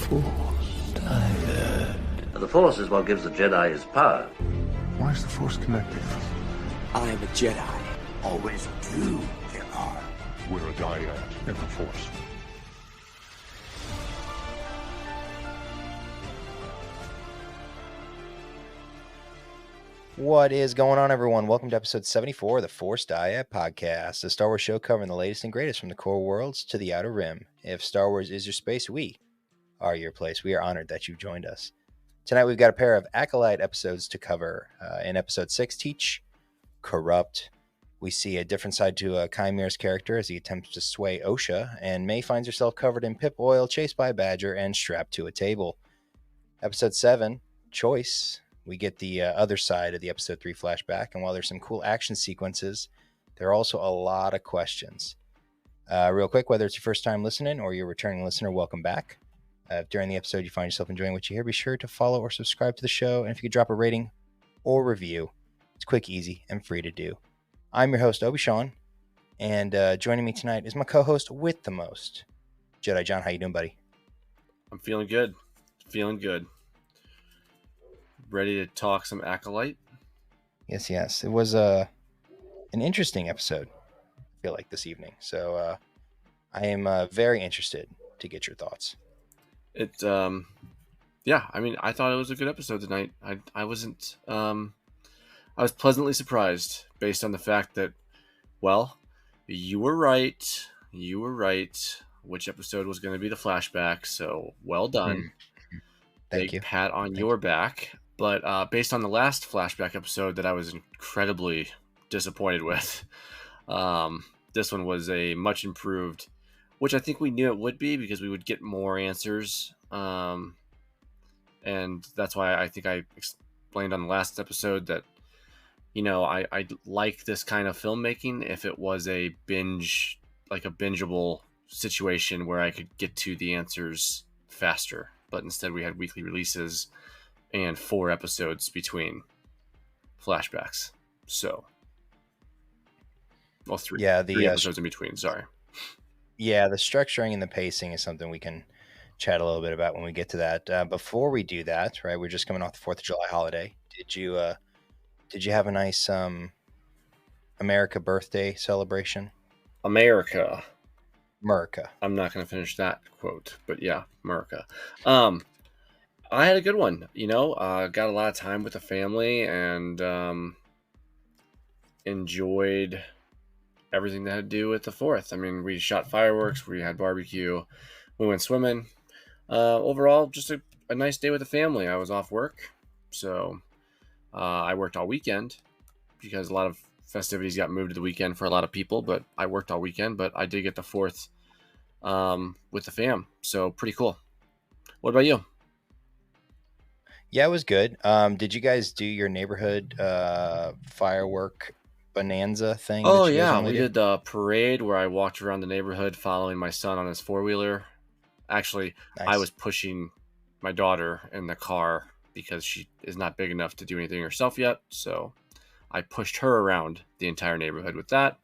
Force tired. The Force is what gives the Jedi his power. Why is the Force connecting us? I am a Jedi. Always do, Jedi. We're a dyad in the Force. What is going on, everyone? Welcome to episode 74 of the Force Dyad Podcast, a Star Wars show covering the latest and greatest from the core worlds to the outer rim. If Star Wars is your space, we are your place. We are honored that you've joined us. Tonight, we've got a pair of Acolyte episodes to cover. In episode 6, Teach, Corrupt. We see a different side to Qimir's character as he attempts to sway Osha, and Mae finds herself covered in pip oil, chased by a badger, and strapped to a table. Episode 7, Choice. We get the other side of the episode 3 flashback, and while there's some cool action sequences, there are also a lot of questions. Real quick, whether it's your first time listening or you're a returning listener, welcome back. If during the episode you find yourself enjoying what you hear, be sure to follow or subscribe to the show, and if you could drop a rating or review, it's quick, easy, and free to do. I'm your host, Obi-Shawn, and joining me tonight is my co-host with the most, Jedi John. How you doing, buddy? I'm feeling good. Feeling good. Ready to talk some Acolyte? Yes. It was an interesting episode, I feel like, this evening. So I am very interested to get your thoughts. Yeah, I mean, I thought it was a good episode tonight. I wasn't, I was pleasantly surprised based on the fact that, well, you were right. Which episode was going to be the flashback. So well done. Thank you. Pat on your back. But based on the last flashback episode that I was incredibly disappointed with, this one was a much improved, which I think we knew it would be because we would get more answers. And that's why I think I explained on the last episode that, you know, I like this kind of filmmaking if it was a binge, like a bingeable situation where I could get to the answers faster. But instead we had weekly releases and 4 episodes between flashbacks. So, well, 3 episodes in between. Sorry. Yeah, the structuring and the pacing is something we can chat a little bit about when we get to that. Before we do that, right? We're just coming off the 4th of July holiday. Did you have a nice America birthday celebration? America. I'm not going to finish that quote, but yeah, America. I had a good one, you know, got a lot of time with the family and enjoyed everything that had to do with the 4th. I mean, we shot fireworks, we had barbecue, we went swimming. Overall, just a nice day with the family. I was off work, so I worked all weekend because a lot of festivities got moved to the weekend for a lot of people, but I worked all weekend, but I did get the 4th with the fam, so pretty cool. What about you? Yeah, it was good. Did you guys do your neighborhood firework bonanza thing? Oh, yeah. We did the parade where I walked around the neighborhood following my son on his 4-wheeler. Actually, nice. I was pushing my daughter in the car because she is not big enough to do anything herself yet. So I pushed her around the entire neighborhood with that,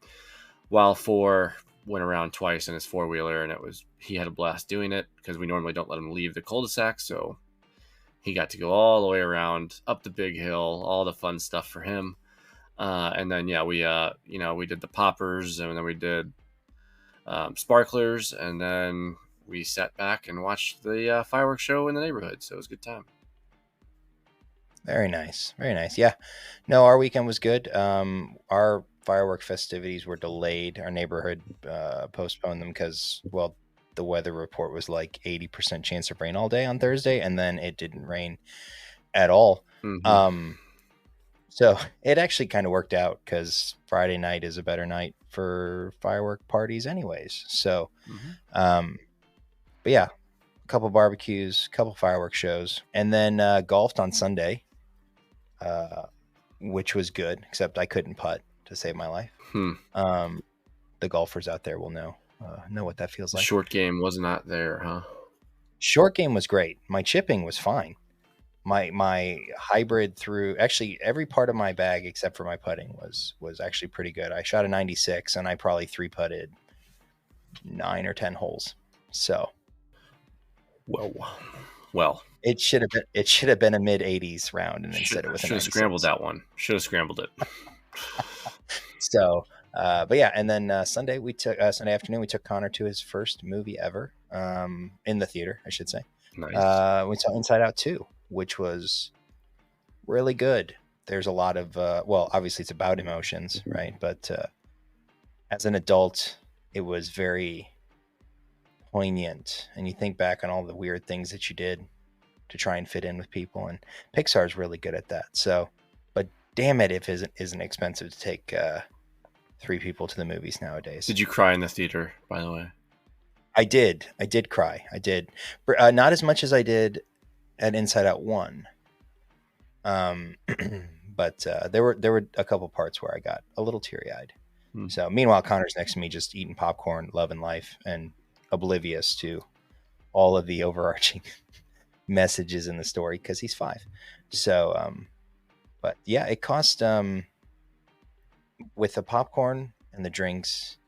while 4 went around twice in his 4-wheeler, and he had a blast doing it because we normally don't let him leave the cul-de-sac. So he got to go all the way around, up the big hill, all the fun stuff for him. And then, yeah, we did the poppers, and then we did sparklers, and then we sat back and watched the fireworks show in the neighborhood. So it was a good time. Very nice. Yeah. No, our weekend was good. Our firework festivities were delayed. Our neighborhood postponed them because, well, the weather report was like 80% chance of rain all day on Thursday, and then it didn't rain at all. Mm-hmm. So it actually kind of worked out because Friday night is a better night for firework parties anyways. So, but yeah, a couple barbecues, a couple fireworks shows, and then golfed on Sunday, which was good, except I couldn't putt to save my life. The golfers out there will know what that feels like. Short game was not there, huh? Short game was great. My chipping was fine. My hybrid through actually every part of my bag except for my putting was actually pretty good. I shot a 96 and I probably 3-putted 9 or 10 holes. So Well, it should have been a mid-80s round, and instead it was a should have 96. scrambled that one. Should have scrambled it. So, but yeah, and then Sunday afternoon we took Connor to his first movie ever, in the theater, I should say. Nice. We saw Inside Out 2, which was really good. There's a lot of well, obviously it's about emotions, right? But as an adult, it was very poignant, and you think back on all the weird things that you did to try and fit in with people, and Pixar's really good at that. So, but damn it, if it isn't expensive to take 3 people to the movies nowadays. Did you cry in the theater, by the way? I did cry. I did, not as much as I did at Inside Out 1. But there were a couple parts where I got a little teary-eyed. So meanwhile, Connor's next to me just eating popcorn, loving life, and oblivious to all of the overarching messages in the story because he's 5. So, but yeah, it cost, with the popcorn and the drinks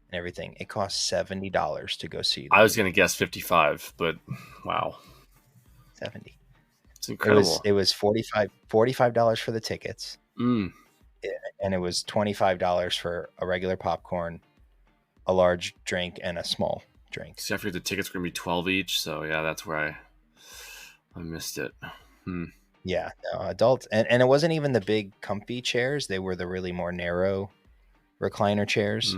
and everything, it cost $70 to go see. I was going to guess 55, but wow. 70. It's incredible. It was $45 for the tickets. And it was $25 for a regular popcorn, a large drink, and a small drink. See, I figured the tickets were going to be 12 each, so yeah, that's where I missed it. Yeah, no, adult, and it wasn't even the big comfy chairs. They were the really more narrow recliner chairs.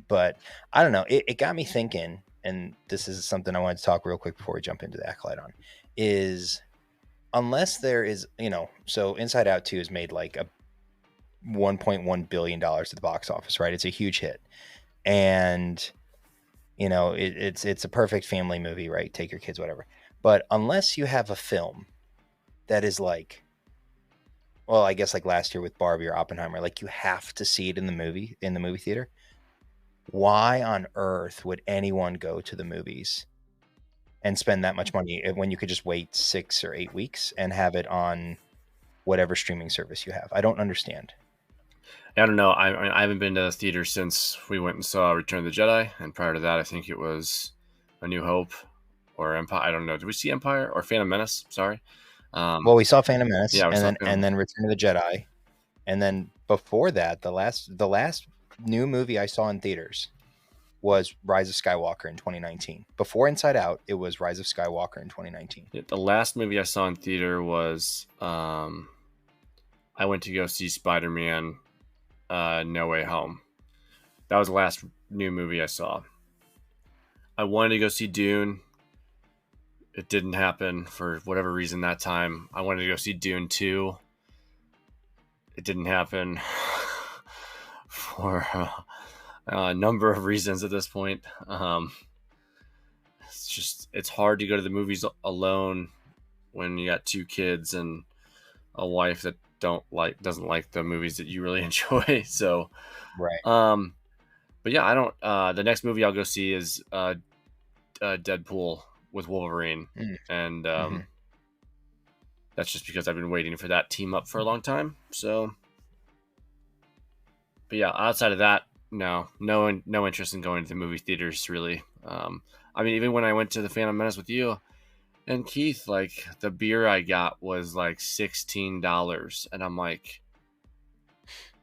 But I don't know. It got me thinking, and this is something I wanted to talk real quick before we jump into the Acolyte on, is unless there is, so Inside Out 2 has made like a $1.1 billion at the box office, right? It's a huge hit. And, it's a perfect family movie, right? Take your kids, whatever. But unless you have a film that is like, well, I guess like last year with Barbie or Oppenheimer, like you have to see it in the movie theater. Why on earth would anyone go to the movies and spend that much money when you could just wait 6 or 8 weeks and have it on whatever streaming service you have? I don't understand. I don't know. I haven't been to the theater since we went and saw Return of the Jedi, and prior to that, I think it was A New Hope or Empire. I don't know. Did we see Empire or Phantom Menace? Sorry. Well, we saw Phantom Menace, yeah, and then Return of the Jedi, and then before that, the last new movie I saw in theaters was Rise of Skywalker in 2019. Before Inside Out, it was Rise of Skywalker in 2019. The last movie I saw in theater was I went to go see Spider-Man No Way Home. That was the last new movie I saw. I wanted to go see Dune. It didn't happen for whatever reason that time. I wanted to go see Dune 2. It didn't happen for a number of reasons at this point. It's hard to go to the movies alone when you got 2 kids and a wife that doesn't like the movies that you really enjoy. So, right. But yeah, I don't. The next movie I'll go see is Deadpool with Wolverine, and that's just because I've been waiting for that team up for a long time. So, but yeah, outside of that, no interest in going to the movie theaters really. I mean, even when I went to the Phantom Menace with you and Keith, like the beer I got was like $16, and I'm like,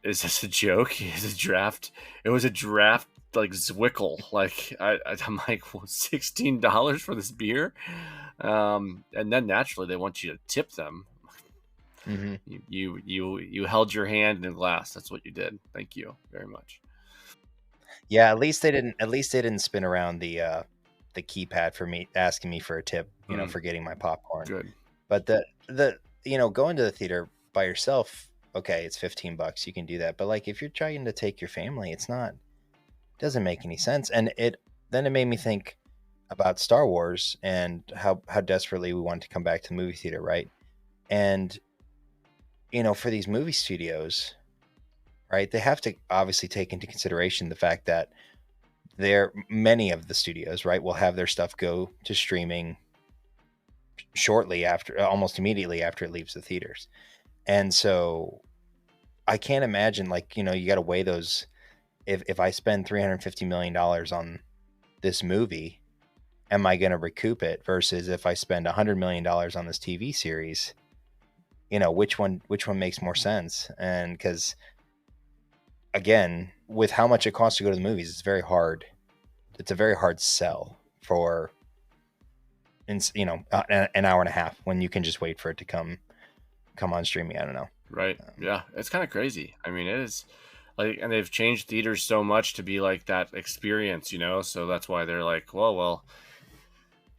is this a joke? Is it a draft? It was a draft like Zwickle. Like I'm like, well, $16 for this beer, and then naturally they want you to tip them. You held your hand in a glass. That's what you did. Thank you very much. Yeah, at least they didn't spin around the keypad for me, asking me for a tip, for getting my popcorn. Good. But the going to the theater by yourself, okay, it's $15. You can do that. But like if you're trying to take your family, it doesn't make any sense. And it made me think about Star Wars and how desperately we wanted to come back to the movie theater, right? And for these movie studios, right, they have to obviously take into consideration the fact that many of the studios, right, will have their stuff go to streaming shortly after, almost immediately after it leaves the theaters. And so I can't imagine, like, you got to weigh those. If I spend $350 million on this movie, am I going to recoup it versus if I spend $100 million on this TV series, which one makes more sense? And because again, with how much it costs to go to the movies, it's very hard. It's a very hard sell for, an hour and a half when you can just wait for it to come on streaming. I don't know. Right. Yeah. It's kind of crazy. I mean, it is like, and they've changed theaters so much to be like that experience, so that's why they're like, well,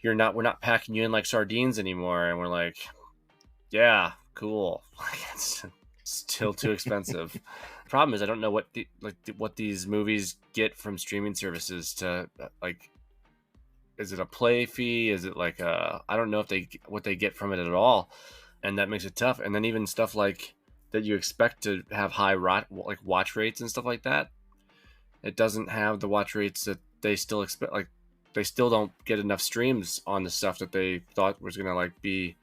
we're not packing you in like sardines anymore. And we're like, yeah, cool. It's still too expensive. The problem is I don't know what these movies get from streaming services to like, is it a play fee? Is it like I don't know what they get from it at all. And that makes it tough. And then even stuff like that you expect to have high like watch rates and stuff like that, it doesn't have the watch rates that they still expect. Like they still don't get enough streams on the stuff that they thought was gonna like be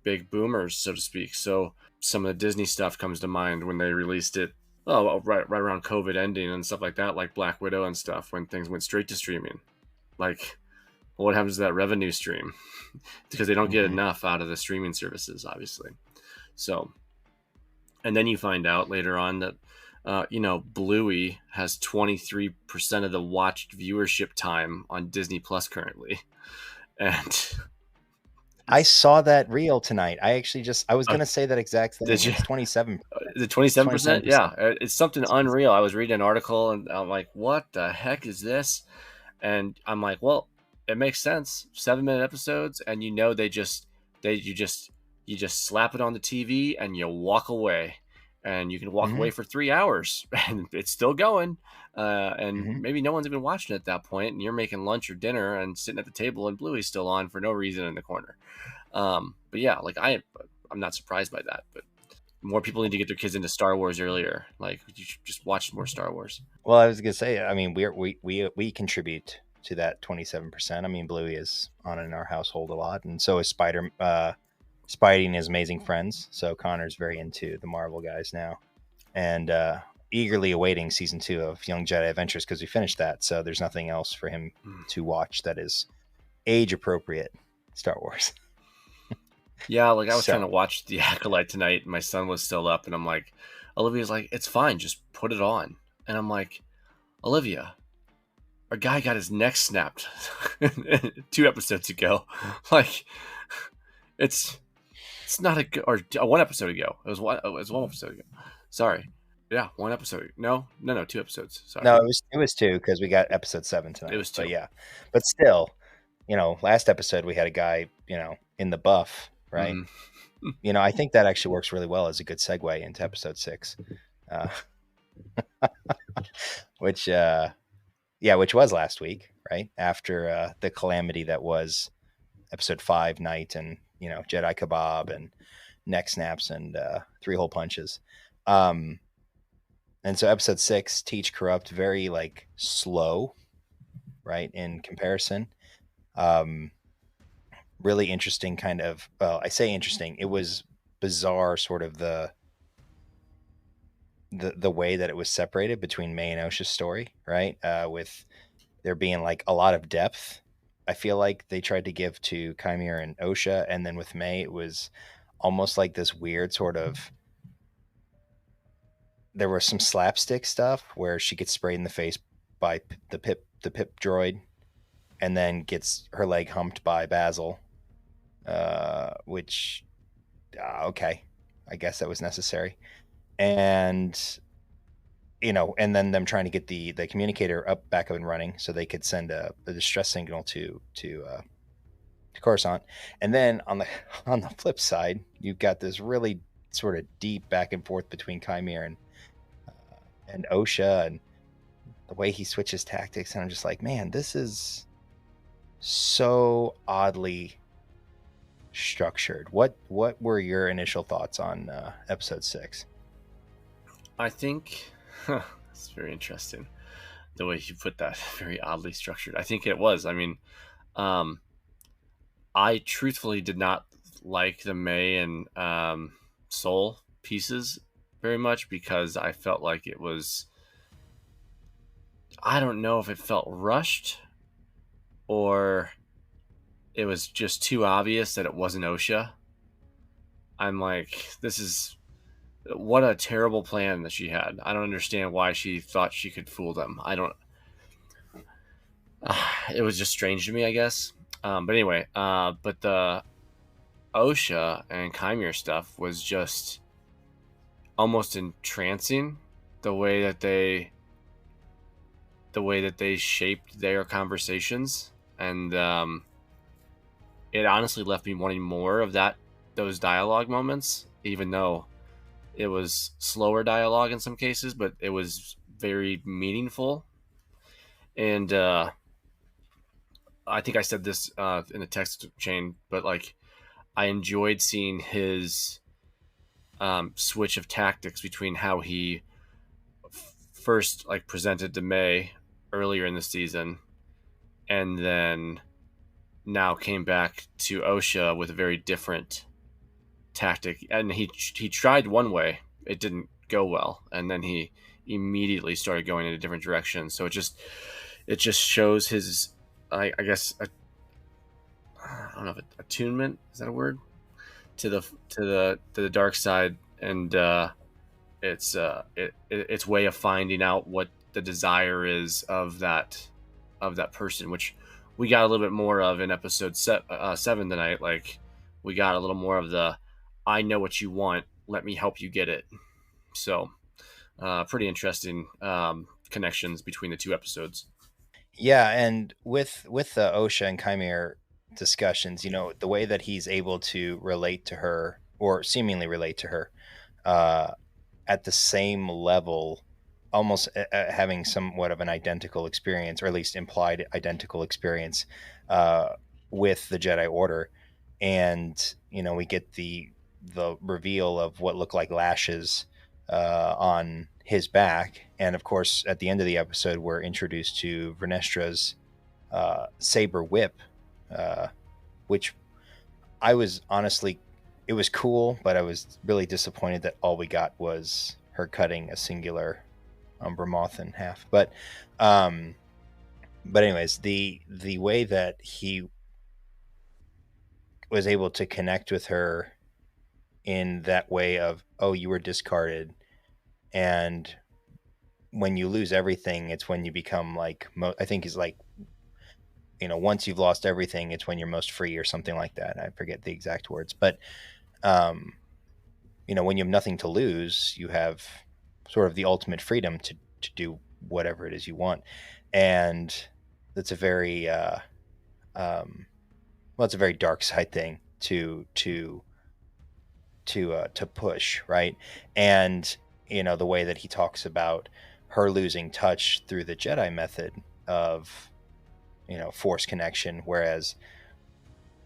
big boomers, so to speak. So some of the Disney stuff comes to mind when they released it. Oh, right around COVID ending and stuff like that, like Black Widow and stuff, when things went straight to streaming. Like, what happens to that revenue stream? Because they don't get enough out of the streaming services, obviously. So, and then you find out later on that, Bluey has 23% of the watched viewership time on Disney Plus currently. And I saw that reel tonight. I was going to say that exact thing. Did you? It's 27. Is it 27%? Yeah. It's something unreal. I was reading an article and I'm like, what the heck is this? And I'm like, well, it makes sense. 7-minute episodes, and you just slap it on the TV and you walk away, and you can walk away for 3 hours and it's still going. And maybe no one's even watching it at that point, and you're making lunch or dinner and sitting at the table, and Bluey's still on for no reason in the corner. But yeah, like I'm not surprised by that. But more people need to get their kids into Star Wars earlier. Like, you should just watch more Star Wars. Well, I was gonna say, I mean, we contribute to that 27%. I mean, Bluey is on in our household a lot, and so is Spidey and His Amazing Friends. So Connor's very into the Marvel guys now, and eagerly awaiting season 2 of Young Jedi Adventures because we finished that. So there's nothing else for him to watch that is age appropriate Star Wars. Yeah, like I was trying to watch The Acolyte tonight, and my son was still up, and I'm like, Olivia's like, it's fine, just put it on. And I'm like, Olivia, our guy got his neck snapped 2 episodes ago. Like, it's not a good, or 1 episode ago. It was one episode ago. Sorry. Yeah, 1 episode. No, 2 episodes. Sorry. No, it was 2 because we got episode 7 tonight. It was 2. But yeah, but still, last episode we had a guy, in the buff, right? I think that actually works really well as a good segue into episode 6, which was last week, right after the calamity that was episode 5 night, and Jedi kebab and neck snaps and 3-hole punches. And so episode 6, Teach Corrupt, very like slow, right, in comparison. Really interesting kind of, well, I say interesting, it was bizarre sort of the way that it was separated between Mae and Osha's story, right? With there being like a lot of depth, I feel like they tried to give to Qimir and Osha, and then with Mae, it was almost like this weird sort of, there was some slapstick stuff where she gets sprayed in the face by the pip droid, and then gets her leg humped by Basil, which, okay, I guess that was necessary. And, and then them trying to get the communicator back up and running so they could send a distress signal to Coruscant. And then on the flip side, you've got this really sort of deep back and forth between Qimir and Osha, and the way he switches tactics. And I'm just like, man, this is so oddly structured. What were your initial thoughts on episode 6? I think it's very interesting the way you put that. Very oddly structured. I think it was. I mean, I truthfully did not like the Mae and Sol pieces very much, because I felt like it was, I don't know if it felt rushed, or it was just too obvious that it wasn't Osha. I'm like, what a terrible plan that she had. I don't understand why she thought she could fool them. It was just strange to me, I guess. But anyway, but the Osha and Qimir stuff was just almost entrancing. The way that they shaped their conversations, and it honestly left me wanting more of those dialogue moments, even though it was slower dialogue in some cases, but it was very meaningful. And I think I said this in the text chain, but like, I enjoyed seeing his switch of tactics between how he first like presented to Mae earlier in the season, and then now came back to Osha with a very different tactic. And he tried one way, it didn't go well, and then he immediately started going in a different direction. So it just shows his, I guess, I don't know if attunement is that a word, to the dark side, and its way of finding out what the desire is of that person, which we got a little bit more of in episode 7 tonight. Like, we got a little more of the, I know what you want, let me help you get it. So pretty interesting connections between the two episodes. Yeah, and with the Osha and Qimir discussions, the way that he's able to relate to her, or seemingly relate to her, at the same level, almost having somewhat of an identical experience, or at least implied identical experience, with the Jedi Order. And we get the reveal of what look like lashes on his back, and of course at the end of the episode we're introduced to Vernestra's saber whip, which I was honestly, it was cool, but I was really disappointed that all we got was her cutting a singular Umbra Moth in half. But anyways, the way that he was able to connect with her in that way of, oh, you were discarded, and when you lose everything, it's when you become like, I think he's like, once you've lost everything, it's when you're most free, or something like that. I forget the exact words, but when you have nothing to lose, you have sort of the ultimate freedom to do whatever it is you want. And that's a very it's a very dark side thing to push, right? And the way that he talks about her losing touch through the Jedi method of force connection, whereas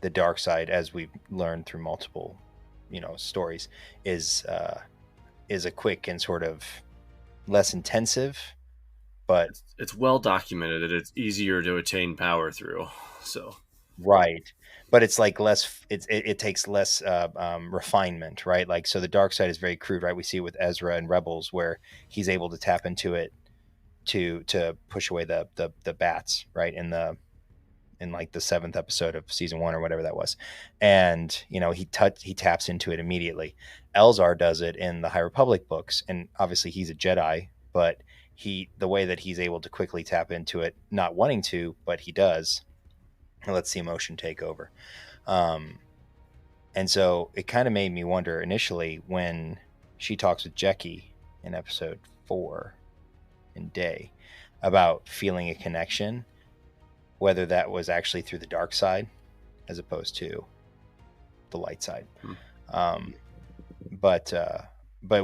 the dark side, as we've learned through multiple stories, is a quick and sort of less intensive, but it's well documented that it's easier to attain power through. So right, but it's like less, it takes less refinement, right? Like, so the dark side is very crude, right? We see it with Ezra and Rebels, where he's able to tap into it to push away the bats, right, in like the 7th episode of season 1 or whatever that was. And he taps into it immediately. Elzar does it in the High Republic books, and obviously he's a Jedi, but the way that he's able to quickly tap into it, not wanting to, but he does, and lets the emotion take over. And so it kind of made me wonder initially, when she talks with Jecki in episode 4 in Day about feeling a connection, whether that was actually through the dark side as opposed to the light side. But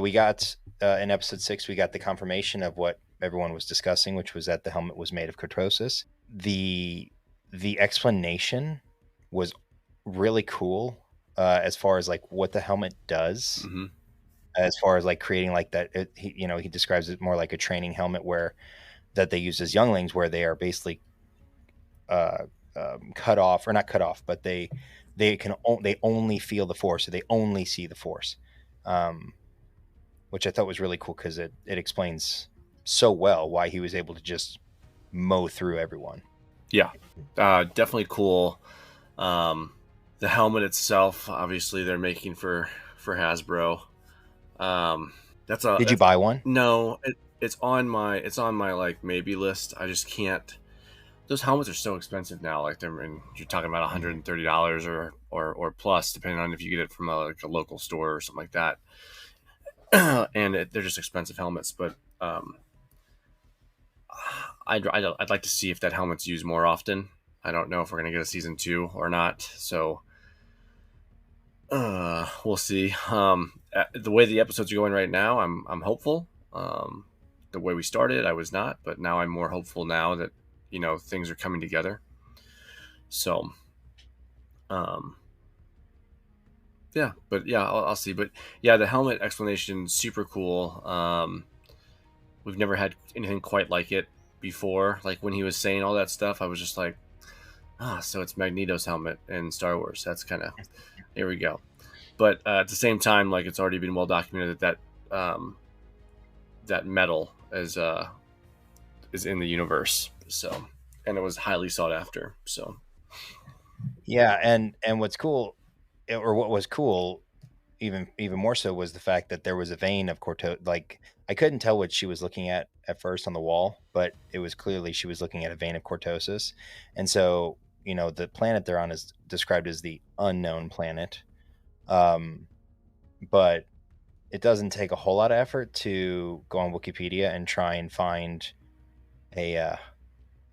we got in episode 6, we got the confirmation of what everyone was discussing, which was that the helmet was made of Crotosis. The explanation was really cool, as far as like what the helmet does. Mm-hmm. As far as like creating like that, he describes it more like a training helmet that they use as younglings, where they are basically cut off, or not cut off, but they only feel the Force, or they only see the Force, which I thought was really cool, because it explains so well why he was able to just mow through everyone. Yeah, definitely cool The helmet itself, obviously, they're making for Hasbro. Did you buy one? No, it's on my like maybe list. I just can't. Those helmets are so expensive now. Like you're talking about $130 or plus, depending on if you get it from a local store or something like that. And they're just expensive helmets. But I'd like to see if that helmet's used more often. I don't know if we're gonna get a season 2 or not. So we'll see. The way the episodes are going right now, I'm hopeful. The way we started, I was not, but now I'm more hopeful now that things are coming together. So, yeah, but yeah, I'll see. But yeah, the helmet explanation, super cool. We've never had anything quite like it before. Like when he was saying all that stuff, I was just like, so it's Magneto's helmet in Star Wars. That's kind of, there we go. But at the same time, like it's already been well documented that that metal is in the universe. So, and it was highly sought after. So, yeah, and what's cool, or what was cool, even more so, was the fact that there was a vein of Corto. Like I couldn't tell what she was looking at first on the wall, but it was clearly she was looking at a vein of cortosis, and so the planet they're on is described as the unknown planet. But it doesn't take a whole lot of effort to go on Wikipedia and try and find a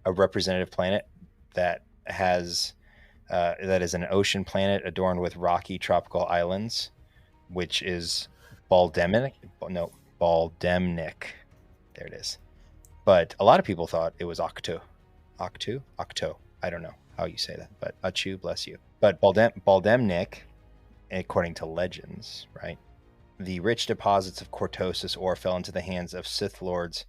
representative planet that has that is an ocean planet adorned with rocky tropical islands, which is Baldemnik. No, Baldemnik. There it is. But a lot of people thought it was Octo. I don't know how you say that, but Achu, bless you. But Baldemnik, according to legends, right? The rich deposits of cortosis ore fell into the hands of Sith Lords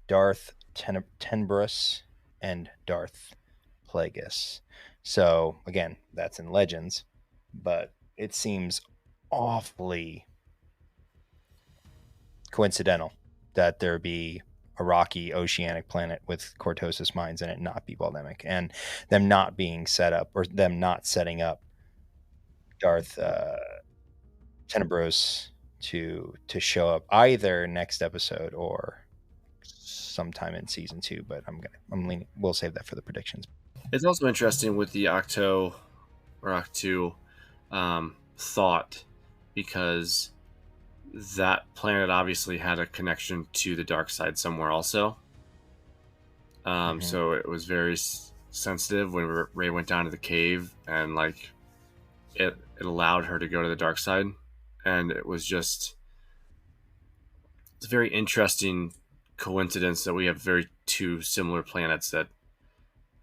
Darth Tenbrus and Darth Plagueis. So again, that's in legends, but it seems awfully coincidental that there be a rocky oceanic planet with cortosis mines in it not be Baldemic, and them not being set up, or them not setting up Darth Tenebros to show up either next episode or sometime in season 2. But I'm leaning. We'll save that for the predictions. It's also interesting with the Octo thought, because that planet obviously had a connection to the dark side somewhere also. So it was very sensitive when Rey went down to the cave, and like it allowed her to go to the dark side, and it was just, it's a very interesting coincidence that we have two similar planets that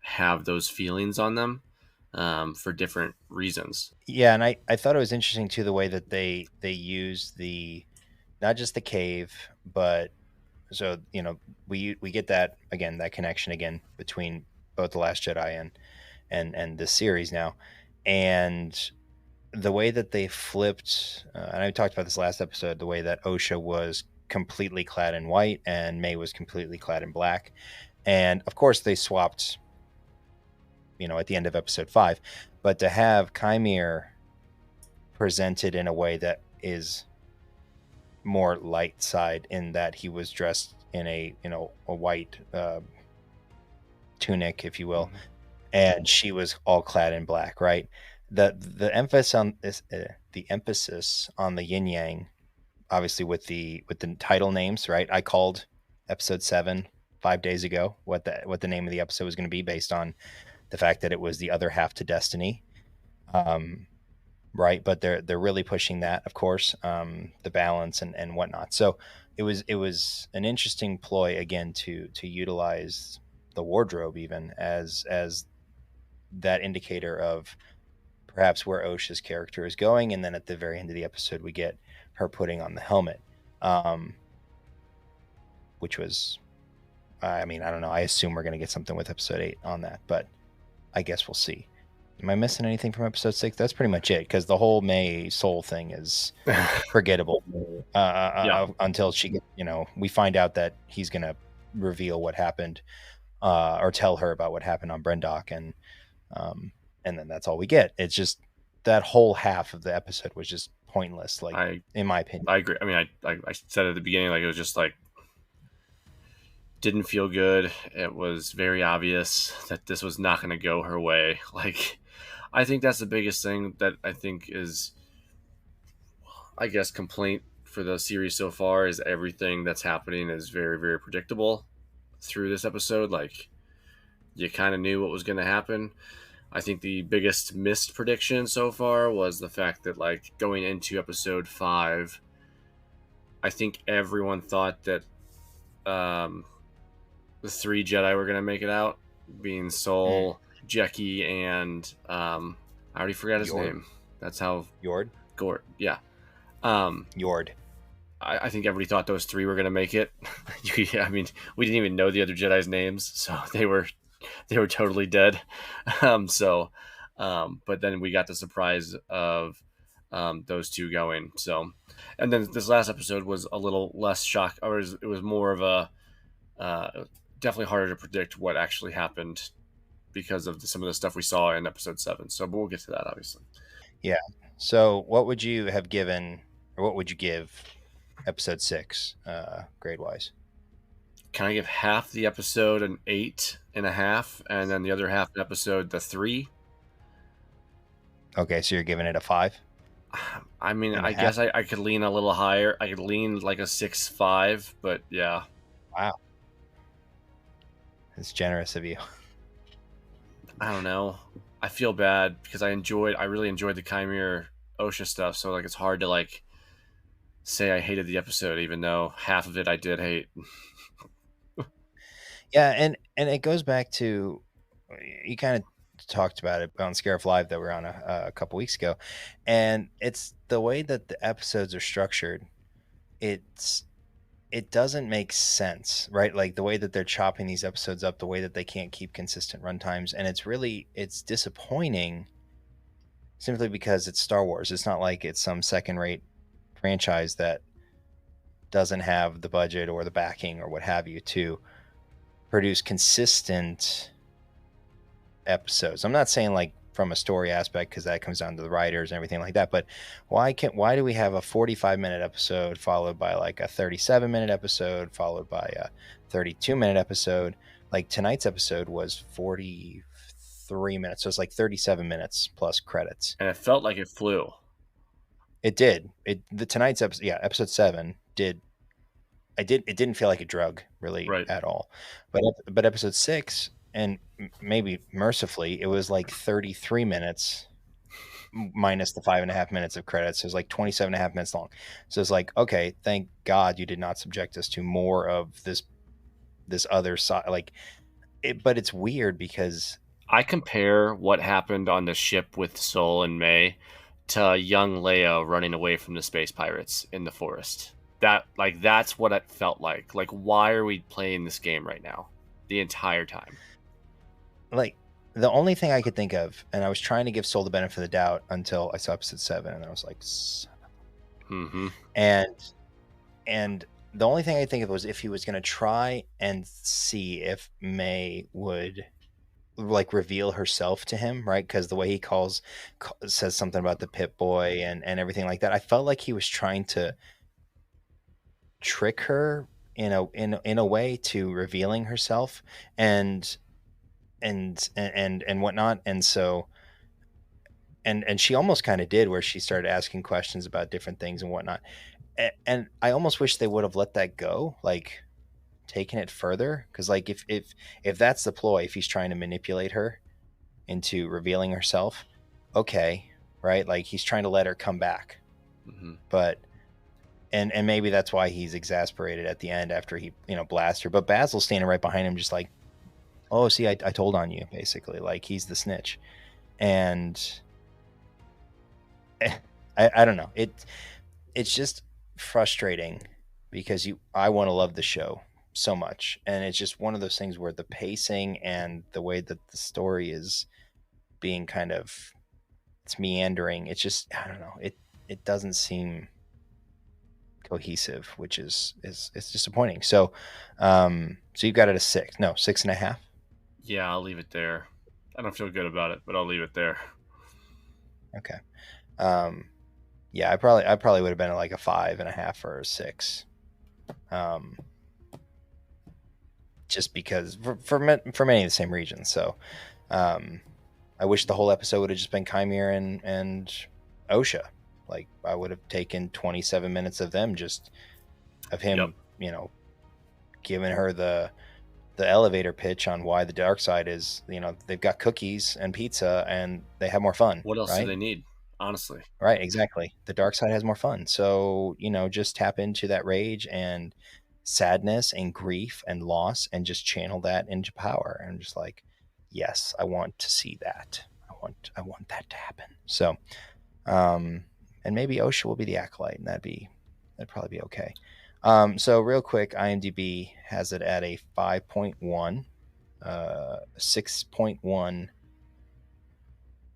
have those feelings on them for different reasons. Yeah, and I thought it was interesting too, the way that they use the, not just the cave, but so we get that again, that connection again between both The Last Jedi and this series now, and the way that they flipped, and I talked about this last episode, the way that Osha was completely clad in white and Mae was completely clad in black, and of course they swapped at the end of episode 5, but to have Qimir presented in a way that is more light side, in that he was dressed in a white tunic, if you will, and she was all clad in black, right? The emphasis on this, the emphasis on the yin yang, obviously with the title names, right? I called episode 7 5 days ago what the name of the episode was going to be, based on the fact that it was the other half to Destiny, right? But they're really pushing that, of course, the balance and whatnot. So it was an interesting ploy again to utilize the wardrobe even as that indicator of perhaps where Osha's character is going, and then at the very end of the episode we get her putting on the helmet, which was, I mean, I don't know. I assume we're going to get something with episode 8 on that, but I guess we'll see. Am I missing anything from episode 6? That's pretty much it, because the whole Mae Sol thing is forgettable until she, we find out that he's going to reveal what happened, or tell her about what happened on Brendok, and and then that's all we get. It's just that whole half of the episode was just pointless, like in my opinion. I agree. I mean, I said at the beginning, like, it was just like, didn't feel good. It was very obvious that this was not going to go her way. Like, I think that's the biggest thing that I think is, I guess, complaint for the series so far, is everything that's happening is very, very predictable through this episode. Like, you kind of knew what was going to happen. I think the biggest missed prediction so far was the fact that, like, going into episode 5, I think everyone thought that the 3 Jedi were going to make it out, being Sol, Jecki, and I already forgot his name. That's how... Yord? Gord, yeah. Yord. I think everybody thought those 3 were going to make it. I mean, we didn't even know the other Jedi's names, so they were totally dead. But then we got the surprise of those 2 going. So, and then this last episode was a little less shock. Or it was more of a definitely harder to predict what actually happened because of some of the stuff we saw in episode 7. So, but we'll get to that, obviously. Yeah. So, what would you have given, or what would you give episode 6 grade wise? Can I give half the episode an 8.5, and then the other half of the episode the 3? Okay, so you're giving it a 5? I mean, I guess I could lean a little higher. I could lean like a 6.5, but yeah. Wow. It's generous of you. I don't know. I feel bad because I really enjoyed the Qimir Osha stuff, so like it's hard to like say I hated the episode, even though half of it I did hate. Yeah, and it goes back to, you kind of talked about it on Scarif Live that we were on a couple weeks ago, and it's the way that the episodes are structured. It doesn't make sense, right? Like the way that they're chopping these episodes up, the way that they can't keep consistent runtimes, and it's disappointing simply because it's Star Wars. It's not like it's some second-rate franchise that doesn't have the budget or the backing or what have you to produce consistent episodes. I'm not saying like from a story aspect, because that comes down to the writers and everything like that, but why do we have a 45-minute episode followed by like a 37-minute episode followed by a 32-minute episode? Like tonight's episode was 43 minutes, so it's like 37 minutes plus credits, and it felt like it flew. It did. Tonight's episode, yeah, episode 7 did. It didn't feel like a drug really at all, but episode 6, and maybe mercifully, it was like 33 minutes minus the 5.5 minutes of credits. So it was like 27.5 minutes long. So it's like, okay, thank God you did not subject us to more of this other side. Like, but it's weird because I compare what happened on the ship with Sol and Mae to young Leia running away from the space pirates in the forest. That's what it felt like. Like, why are we playing this game right now the entire time? Like, the only thing I could think of, and I was trying to give Sol the benefit of the doubt until I saw episode 7, and I was like, and the only thing I think of was if he was going to try and see if Mae would like reveal herself to him, right? Because the way he says something about the Pip Boy and everything like that, I felt like he was trying to trick her in a way to revealing herself and whatnot. And so and she almost kind of did, where she started asking questions about different things and whatnot. And I almost wish they would have let that go, like taken it further, because like if that's the ploy, if he's trying to manipulate her into revealing herself, okay, right? Like he's trying to let her come back, but and maybe that's why he's exasperated at the end after he blasts her. But Basil's standing right behind him, just like, oh, see, I told on you, basically. Like he's the snitch, and I don't know. It's just frustrating because I want to love the show so much, and it's just one of those things where the pacing and the way that the story is being it's meandering. It's just, I don't know. It doesn't seem cohesive, which is it's disappointing. So you've got it a 6.5. Yeah, I'll leave it there. I don't feel good about it, but I'll leave it there. Okay. Yeah, I probably would have been like a 5.5 or a 6. Just because for many of the same reasons. So, I wish the whole episode would have just been Qimir and Osha. Like, I would have taken 27 minutes of them, just of him, giving her the elevator pitch on why the dark side is, they've got cookies and pizza and they have more fun. What else right? do they need? Honestly. Right, exactly. The dark side has more fun. So, just tap into that rage and sadness and grief and loss and just channel that into power. And just like, yes, I want to see that. I want that to happen. So, and maybe Osha will be the Acolyte, and that'd probably be okay. So real quick, IMDb has it at a 5.1, 6.1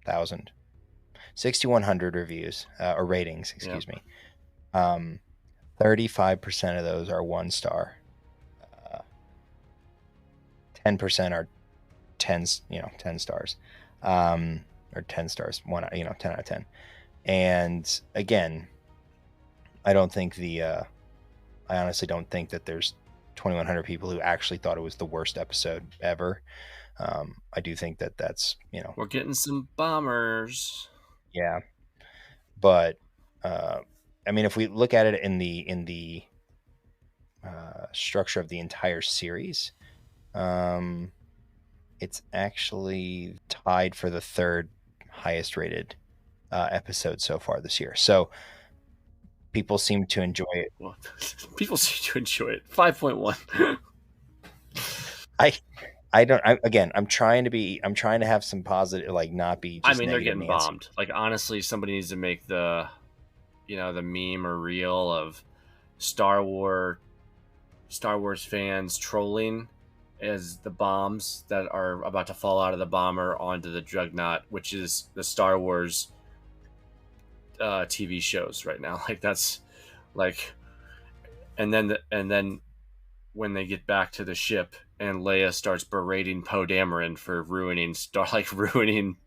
thousand. 6,100 reviews or ratings, excuse me. 35% of those are 1 star. 10% are 10 stars, or 10 stars, 10 out of 10. And again, I honestly don't think that there's 2,100 people who actually thought it was the worst episode ever. I do think that that's, we're getting some bombers. Yeah, but I mean, if we look at it in the structure of the entire series, it's actually tied for the 3rd highest rated episode so far this year. So people seem to enjoy it. Well, people seem to enjoy it. 5.1. I'm trying to have some positive, like, not be just they're getting Nancy. bombed. Like, honestly, somebody needs to make the meme or reel of Star Wars fans trolling as the bombs that are about to fall out of the bomber onto the Juggernaut, which is the Star Wars TV shows right now. Like, that's like, and then when they get back to the ship and Leia starts berating Poe Dameron for ruining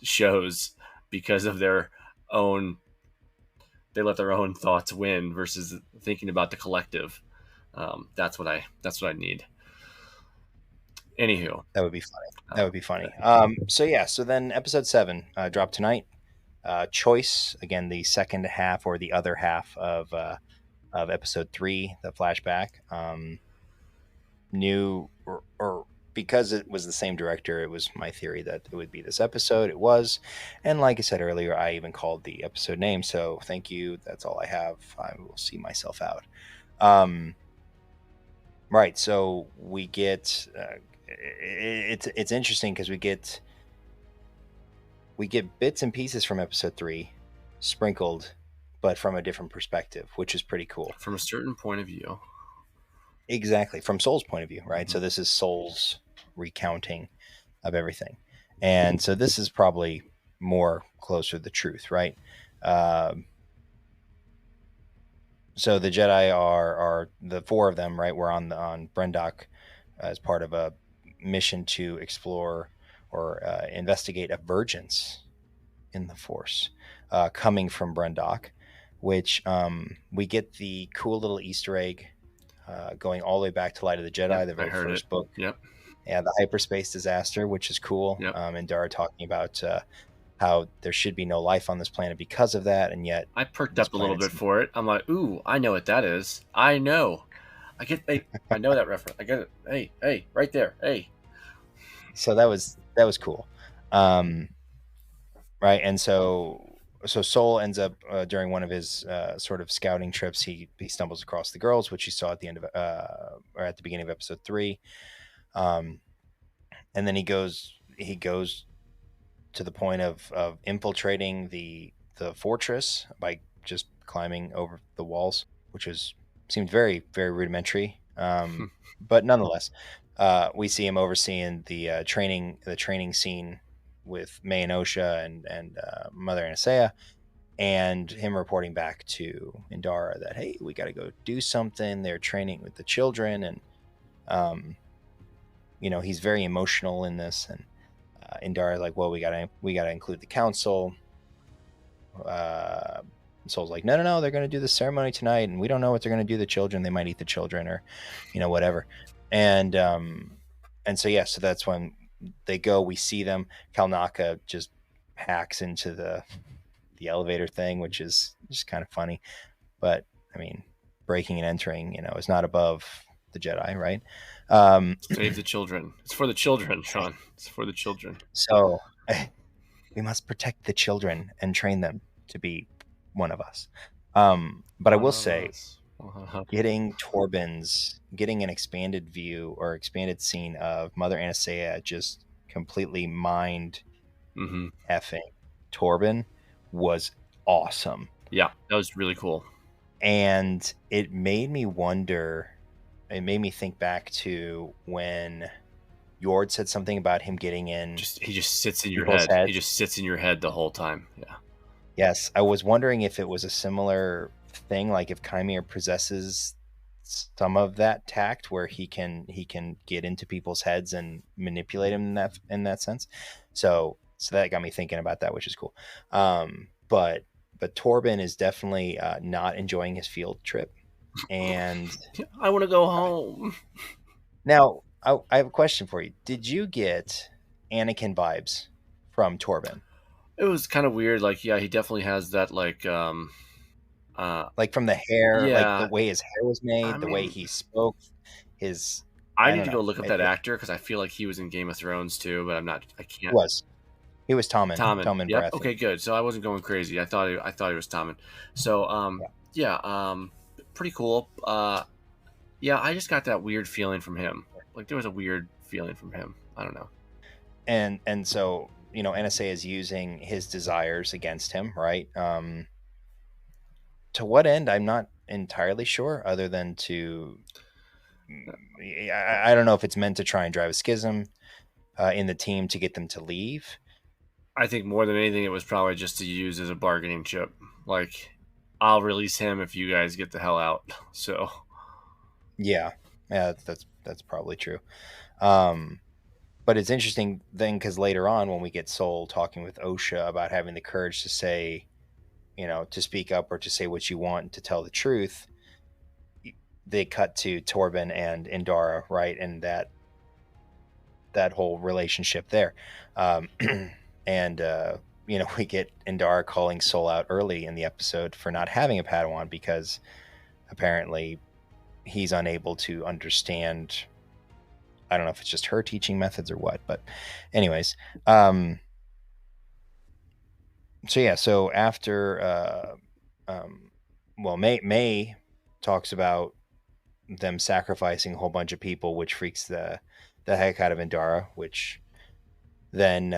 shows because of their own, they let their own thoughts win versus thinking about the collective. That's what I need. Anywho, that would be funny. So then episode 7 dropped tonight. Choice, again, the second half or the other half of episode 3, the flashback. New or because it was the same director, it was my theory that it would be this episode. It was, and like I said earlier, I even called the episode name. So thank you. That's all I have. I will see myself out. Right. So we get. It's interesting because we get bits and pieces from episode 3 sprinkled, but from a different perspective, which is pretty cool. From a certain point of view. Exactly. From Sol's point of view, right? Mm-hmm. So this is Sol's recounting of everything. And so this is probably more closer to the truth, right? So the Jedi are the 4 of them, right? We're on Brendok as part of a mission to explore or investigate a vergence in the Force coming from Brendok, which we get the cool little Easter egg going all the way back to Light of the Jedi, the very first book. Yep. Yeah, the hyperspace disaster, which is cool. Yep. And Dara talking about how there should be no life on this planet because of that, and yet I perked up a little bit for it. I'm like, ooh, I know what that is. I know. I know that reference. I get it. Hey, right there. Hey. So that was cool. Right, and so Sol ends up during one of his sort of scouting trips, he stumbles across the girls, which he saw at the end of or at the beginning of episode 3, and then he goes to the point of infiltrating the fortress by just climbing over the walls, which seemed very, very rudimentary, but nonetheless, we see him overseeing the training scene with Mae and Osha and Mother Anastasia, and him reporting back to Indara that, hey, we got to go do something. They're training with the children, and he's very emotional in this, and Indara like, well, we gotta include the council. Sol's like, no, they're going to do the ceremony tonight, and we don't know what they're going to do to the children. They might eat the children, or whatever. And so that's when they go. We see them. Kalnaka just hacks into the elevator thing, which is just kind of funny. But I mean, breaking and entering, is not above the Jedi, right? Save the children. It's for the children, Sean. It's for the children. So we must protect the children and train them to be one of us. But I will say, getting an expanded view or expanded scene of Mother Anastasia just completely mind effing Torben was awesome. Yeah, that was really cool. And it made me think back to when Yord said something about him getting in. He just sits in your head. He just sits in your head the whole time. Yeah. Yes, I was wondering if it was a similar thing, like if Qimir possesses some of that tact, where he can get into people's heads and manipulate them in that sense. So that got me thinking about that, which is cool. But Torben is definitely not enjoying his field trip, and I want to go home. Now, I have a question for you. Did you get Anakin vibes from Torben? It was kind of weird. Like, yeah, he definitely has that, like from the hair, like the way his hair was made, the way he spoke, I need to go look up that actor, because I feel like he was in Game of Thrones too, but I can't. He was Tommen. Tommen. Yep. Okay, good. So I wasn't going crazy. I thought he was Tommen. So pretty cool. I just got that weird feeling from him. Like, there was a weird feeling from him. I don't know. And so, NSA is using his desires against him, right? To what end, I'm not entirely sure, other than I don't know if it's meant to try and drive a schism in the team to get them to leave. I think more than anything, it was probably just to use as a bargaining chip. Like, I'll release him if you guys get the hell out. So, yeah, that's probably true. But it's interesting then, because later on, when we get Sol talking with Osha about having the courage to say, to speak up or to say what you want, to tell the truth, they cut to Torben and Indara, right? And that whole relationship there. And we get Indara calling Sol out early in the episode for not having a Padawan, because apparently he's unable to understand. I don't know if it's just her teaching methods or what, but anyways. So after, Mae talks about them sacrificing a whole bunch of people, which freaks the heck out of Indara, which then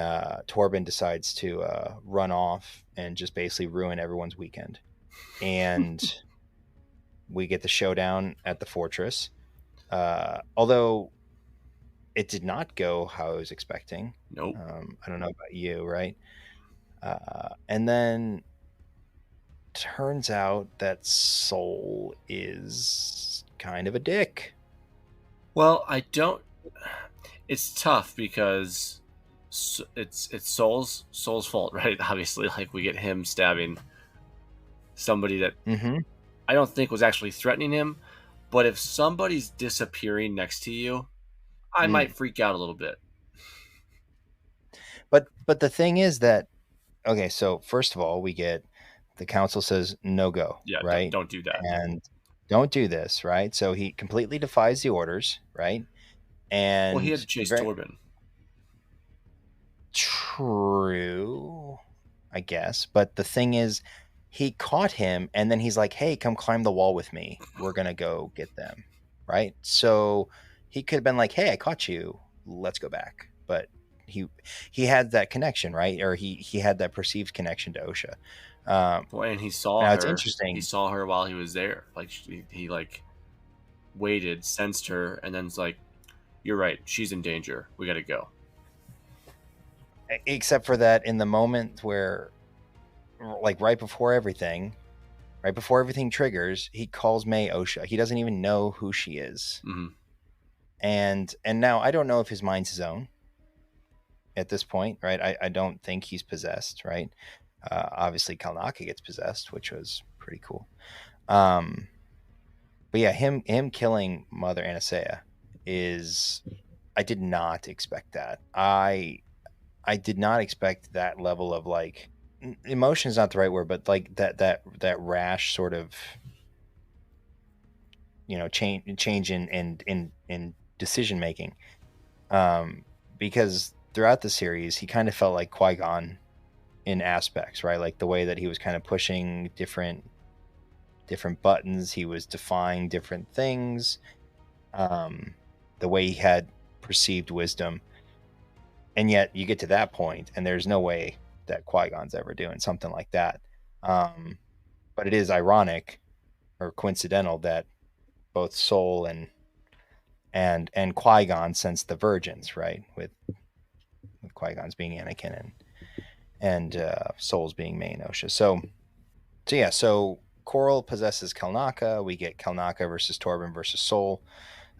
Torben decides to run off and just basically ruin everyone's weekend. And we get the showdown at the fortress. Although it did not go how I was expecting. Nope. I don't know about you, right? And then turns out that Sol is kind of a dick. Well, it's tough because it's Sol's fault, right? Obviously, like, we get him stabbing somebody that I don't think was actually threatening him. But if somebody's disappearing next to you, I might freak out a little bit. But the thing is that, okay, so first of all, we get the council says no go, right? Don't do that. And don't do this, right? So he completely defies the orders, right? And he had to chase Torben. True, I guess. But the thing is, he caught him, and then he's like, hey, come climb the wall with me. We're going to go get them, right? So he could have been like, hey, I caught you. Let's go back. But he had that connection, right? Or he had that perceived connection to Osha. And he saw her. It's interesting. He saw her while he was there. Like, he waited, sensed her, and then it's like, you're right, she's in danger. We got to go. Except for that, in the moment where, like, right before everything triggers, he calls Mae Osha. He doesn't even know who she is. Mm-hmm. And now I don't know if his mind's his own, at this point, right? I don't think he's possessed, right? Obviously, Kalnaka gets possessed, which was pretty cool. But yeah, him killing Mother Anasea is, I did not expect that. I did not expect that level of like, emotion is not the right word, but like that rash sort of, change in decision making. Because throughout the series, he kind of felt like Qui-Gon in aspects, right? Like the way that he was kind of pushing different buttons, he was defying different things, the way he had perceived wisdom. And yet you get to that point and there's no way that Qui-Gon's ever doing something like that. But it is ironic or coincidental that both Sol and Qui-Gon sense the virgins, right? With Qui-Gon's being Anakin and Sol's being Mae and Osha. So Coral possesses Kalnaka. We get Kalnaka versus Torben versus Sol.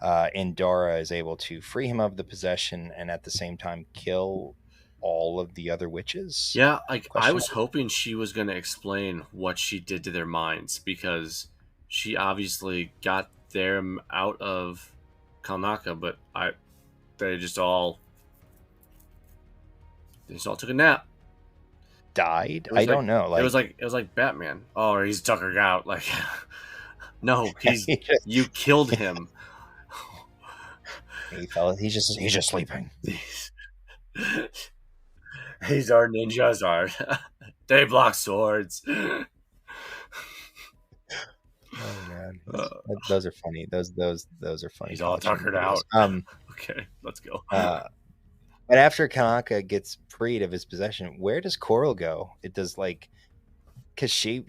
Indara is able to free him of the possession and at the same time kill all of the other witches. Yeah, I was hoping she was going to explain what she did to their minds, because she obviously got them out of Kalnaka, but they just all took a nap. Died? I don't know. Like, it was like Batman. Oh, he's tuckered out. Like, no, you killed him. He's just sleeping. These are ninjas. They block swords. Oh man, those are funny. Those are funny. He's all tuckered out. Okay, let's go. But after Kanaka gets freed of his possession, where does Coral go? It does, like, because she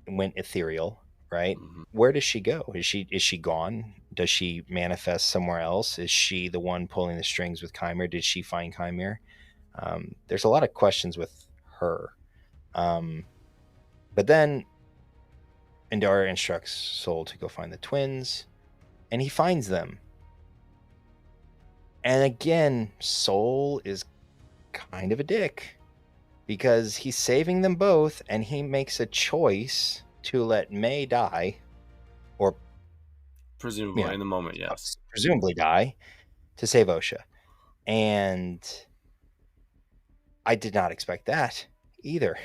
went ethereal, right? Mm-hmm. Where does she go? Is she gone? Does she manifest somewhere else? Is she the one pulling the strings with Qimir? Did she find Qimir? There's a lot of questions with her. But then Indara instructs Sol to go find the twins, and he finds them. And again, Sol is kind of a dick because he's saving them both, and he makes a choice to let Mae die, or presumably in the moment, yes, presumably die to save Osha. And I did not expect that either.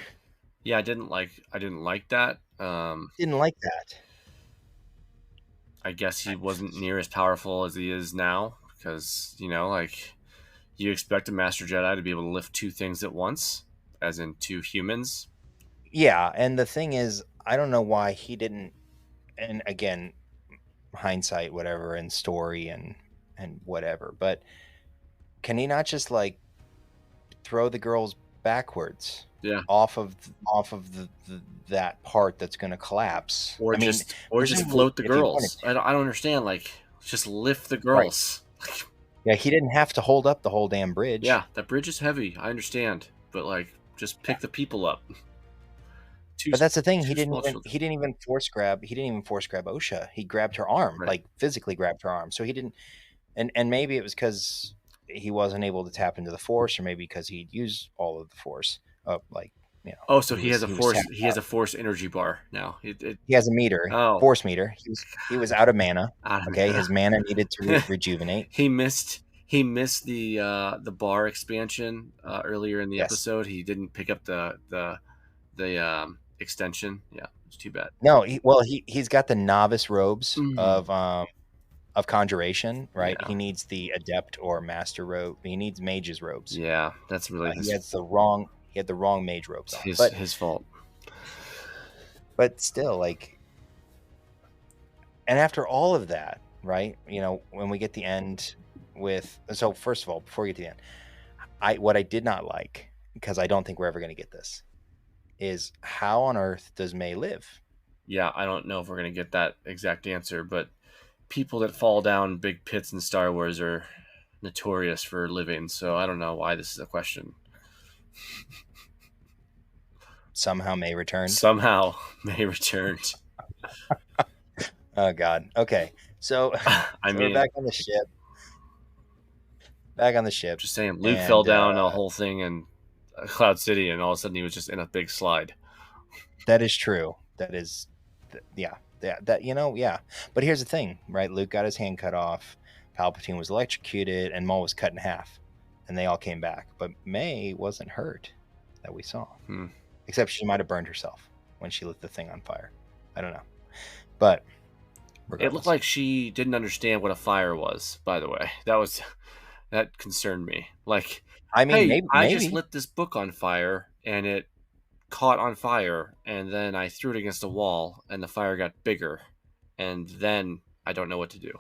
Yeah, I didn't like that. Didn't like that. I guess he wasn't near as powerful as he is now, because, you expect a Master Jedi to be able to lift two things at once, as in two humans. Yeah, and the thing is, I don't know why he didn't, and again, hindsight, whatever, and story and whatever, but can he not just, like, throw the girls backwards? Yeah. Off of that part that's going to collapse, or just float the girls. I don't understand. Like, just lift the girls. Right. Yeah, he didn't have to hold up the whole damn bridge. Yeah, that bridge is heavy. I understand, but like, just pick the people up. But that's the thing. He didn't even force grab. He didn't even force grab Osha. He grabbed her arm, right. Like physically grabbed her arm. So he didn't. And maybe it was because he wasn't able to tap into the Force, or maybe because he'd used all of the Force. Oh, so he has a Force. He has a Force energy bar now. He has a meter. Oh. Force meter. He was out of mana. His mana needed to rejuvenate. He missed the bar expansion earlier in the episode. He didn't pick up the extension. Yeah, it's too bad. No, he's got the novice robes of conjuration, right? Yeah. He needs the adept or master robe. He needs mage's robes. Yeah, that's really he had the wrong mage robes on. His fault. But still, like, and after all of that, right? When we get the end with, so first of all, before we get to the end, what I did not like, because I don't think we're ever going to get this, is how on earth does Mae live? Yeah, I don't know if we're going to get that exact answer, but people that fall down big pits in Star Wars are notorious for living, so I don't know why this is a question. Somehow Mae returned. Oh God. Okay. So, we're back on the ship. back on the ship. Just saying, Luke and, fell down a whole thing in Cloud City, and all of a sudden he was just in a big slide. That is true. That is, yeah. Yeah. But here's the thing, right? Luke got his hand cut off. Palpatine was electrocuted, and Maul was cut in half, and they all came back. But Mae wasn't hurt that we saw, except she might have burned herself when she lit the thing on fire. I don't know, but regardless. It looked like she didn't understand what a fire was. By the way, that concerned me. Like, I mean, hey, maybe. I just lit this book on fire, and it caught on fire, and then I threw it against a wall, and the fire got bigger, and then I don't know what to do.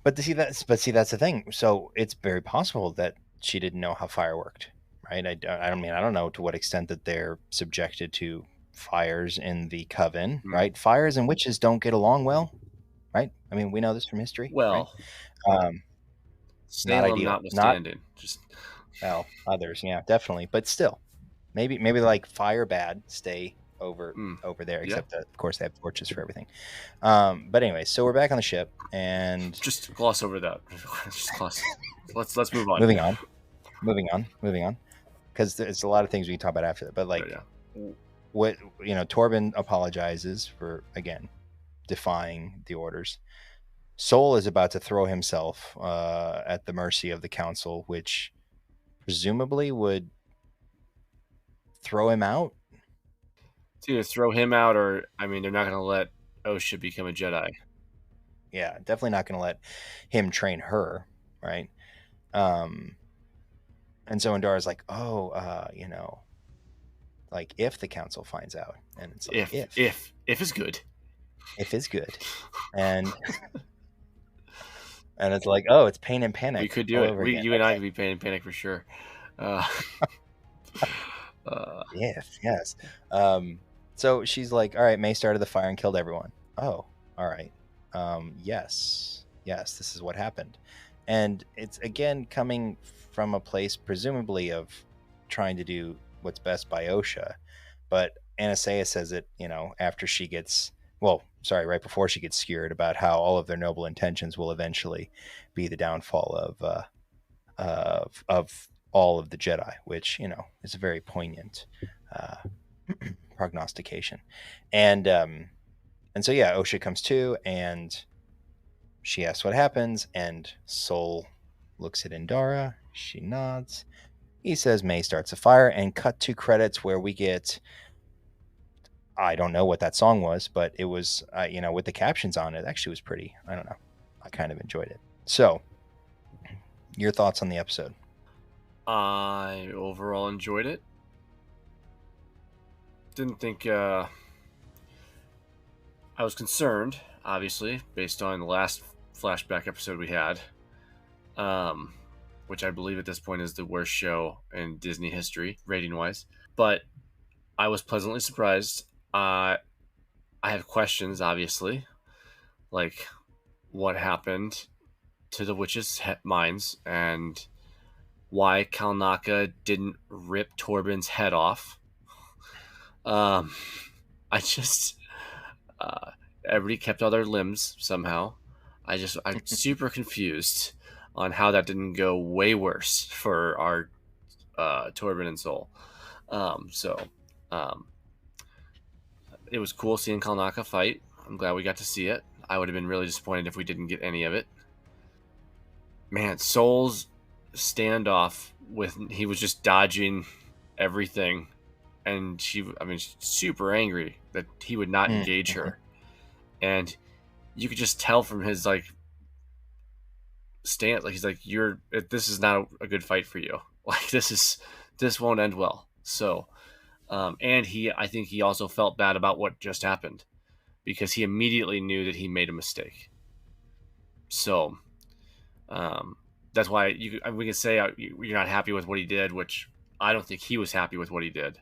But that's the thing. So it's very possible that she didn't know how fire worked, right? I don't know to what extent that they're subjected to fires in the Coven, right? Fires and witches don't get along well, right? I mean, we know this from history. Well, right? Not ideal. Notwithstanding, well, others, yeah, definitely, but still, maybe like fire bad, stay over there. Except that, of course, they have torches for everything. But anyway, so we're back on the ship, and just gloss over that. Just gloss. Let's move on. Moving on, because there's a lot of things we can talk about after that. But like, what Torben apologizes for again defying the orders. Sol is about to throw himself at the mercy of the council, which presumably would throw him out. It's either throw him out, or they're not going to let Osha become a Jedi. Yeah, definitely not going to let him train her, right? And so Indara's like, like if the council finds out, and it's like if is good, and and it's like, oh, it's Pain and Panic. We could do it. You and I could be Pain and Panic for sure. Yes. So she's like, all right, Mae started the fire and killed everyone. Oh, all right. Yes, this is what happened. And it's again coming from a place presumably of trying to do what's best by Osha. But Anastasia says it, after she gets, right before she gets skewered about how all of their noble intentions will eventually be the downfall of all of the Jedi, which, is a very poignant prognostication. And so, yeah, Osha comes to, and she asks what happens, and Sol looks at Indara. She nods. He says Mae starts a fire, and cut to credits where we get, I don't know what that song was, but it was, with the captions on it, actually was pretty, I don't know. I kind of enjoyed it. So, your thoughts on the episode? I overall enjoyed it. Didn't think I was concerned, obviously, based on the last flashback episode we had, which I believe at this point is the worst show in Disney history, rating-wise. But I was pleasantly surprised. I have questions, obviously, like what happened to the witches' minds and why Kalnaka didn't rip Torben's head off. Everybody kept all their limbs somehow. I'm super confused on how that didn't go way worse for our Torben and Sol. It was cool seeing Kalnaka fight. I'm glad we got to see it. I would have been really disappointed if we didn't get any of it. Man, Sol's standoff he was just dodging everything, and she's super angry that he would not engage her, and you could just tell from his stance, he's like, this is not a good fight for you. This won't end well. So, and I think he also felt bad about what just happened, because he immediately knew that he made a mistake. So, that's why we can say you're not happy with what he did, which I don't think he was happy with what he did.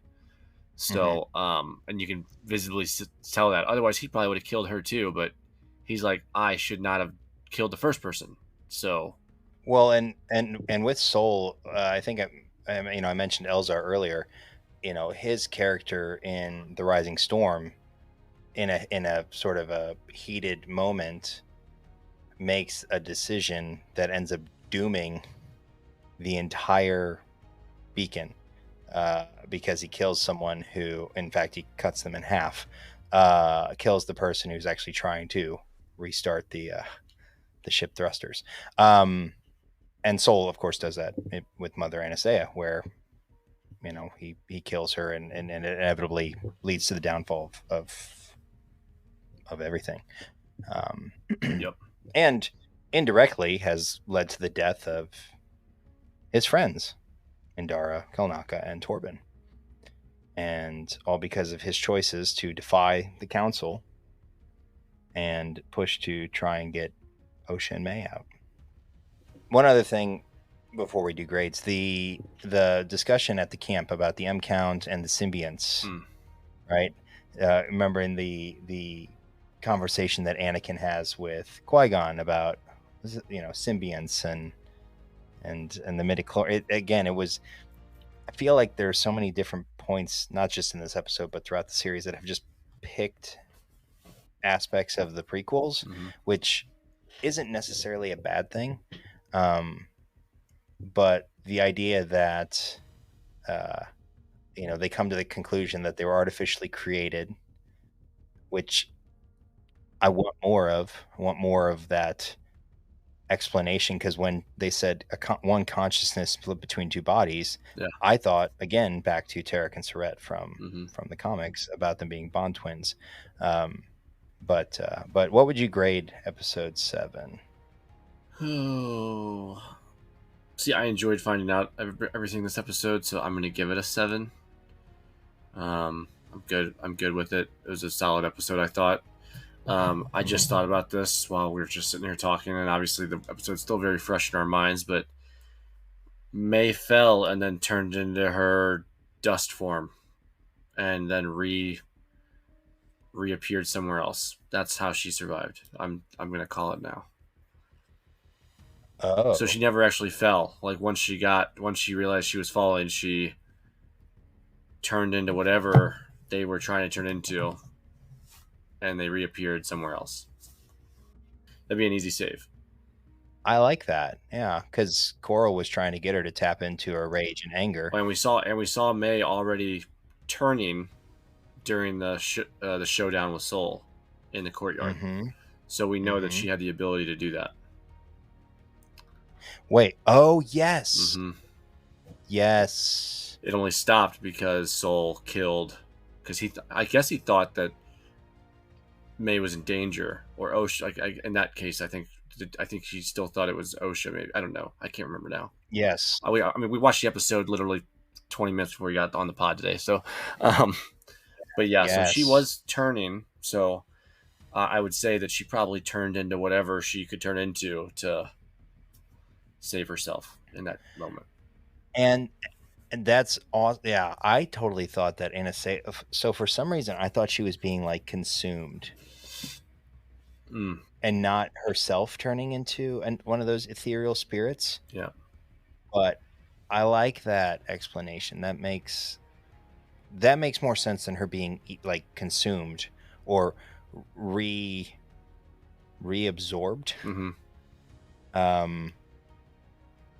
So, and you can visibly tell that. Otherwise, he probably would have killed her too. But he's like, I should not have killed the first person. So, well, and with Sol, I think I mentioned Elzar earlier. His character in The Rising Storm, in a sort of a heated moment, makes a decision that ends up dooming the entire beacon because he kills someone who, in fact, he cuts them in half, kills the person who's actually trying to restart the ship thrusters. And Sol, of course, does that with Mother Anastasia, where he kills her, and it inevitably leads to the downfall of everything. Yep. And indirectly has led to the death of his friends, Indara, Kelnaka, and Torben. And all because of his choices to defy the council and push to try and get Osha and Mae out. One other thing before we do grades, the discussion at the camp about the M count and the symbionts, right? Remembering the conversation that Anakin has with Qui-Gon about symbionts and the midichlorians. Again, it was. I feel like there's so many different points, not just in this episode, but throughout the series, that have just picked aspects of the prequels, which isn't necessarily a bad thing. But the idea that, they come to the conclusion that they were artificially created, which I want more of. I want more of that explanation, because when they said one consciousness split between two bodies, I thought, again, back to Tarek and Surette from the comics about them being Bond twins. But what would you grade episode 7? Oh, see, I enjoyed finding out everything this episode, so I'm going to give it a 7. I'm good with it. It was a solid episode, I thought. I just thought about this while we were just sitting here talking, and obviously the episode's still very fresh in our minds, but Mae fell and then turned into her dust form and then reappeared somewhere else. That's how she survived. I'm going to call it now. Oh. So she never actually fell. Like once she realized she was falling, she turned into whatever they were trying to turn into, and they reappeared somewhere else. That'd be an easy save. I like that. Yeah, because Coral was trying to get her to tap into her rage and anger. And we saw Mae already turning during the showdown with Sol in the courtyard. So we know that she had the ability to do that. Wait. Oh, yes. Yes. It only stopped because Sol killed. Because I guess he thought that Mae was in danger, or Osha. In that case, I think he still thought it was Osha. Maybe, I don't know. I can't remember now. Yes. We watched the episode literally 20 minutes before we got on the pod today. So, but yeah, yes. So she was turning. So I would say that she probably turned into whatever she could turn into to save herself in that moment. And that's awesome. Yeah, I totally thought that Anastasia. So for some reason, I thought she was being like consumed, and not herself turning into one of those ethereal spirits. Yeah. But I like that explanation. That makes more sense than her being like consumed or reabsorbed.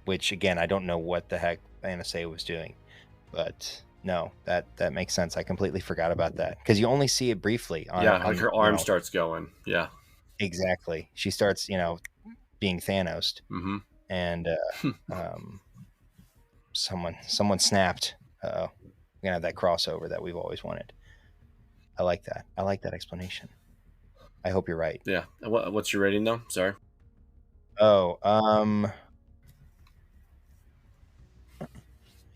Which again, I don't know what the heck Anastasia was doing, but no, that makes sense. I completely forgot about that, because you only see it briefly. Like her arm starts going. Yeah, exactly. She starts, being Thanos, and someone snapped. We're gonna have that crossover that we've always wanted. I like that. I like that explanation. I hope you're right. Yeah. What's your rating though? Sorry. Oh,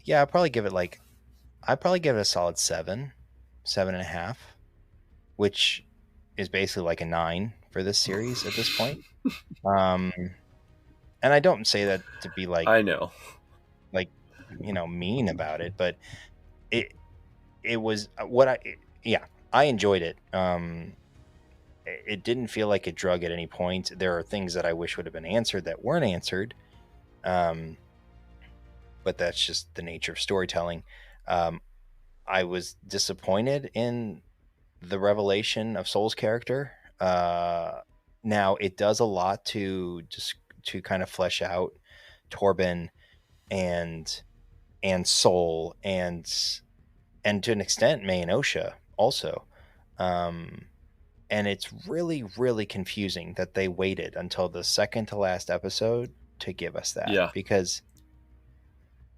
yeah, I'd probably give it a solid 7.5, which is basically like a 9 for this series at this point. And I don't say that to be like, I know, like, mean about it, but it was I enjoyed it. It didn't feel like it drug at any point. There are things that I wish would have been answered that weren't answered. But that's just the nature of storytelling. I was disappointed in the revelation of Sol's character. Now it does a lot to kind of flesh out Torben and Sol, and to an extent Mae and Osha also. And it's really, really confusing that they waited until the second to last episode to give us that. Yeah. Because,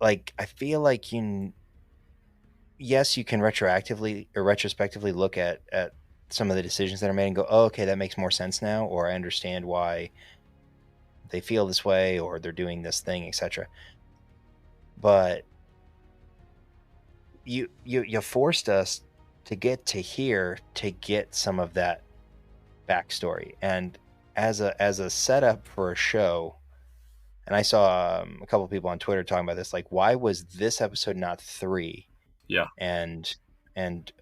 like, I feel like yes, you can retrospectively look at some of the decisions that are made and go, oh, okay, that makes more sense now, or I understand why they feel this way, or they're doing this thing, etc. But you forced us to get to here to get some of that backstory, and as a setup for a show. And I saw a couple of people on Twitter talking about this, like, why was this episode not 3? Yeah. And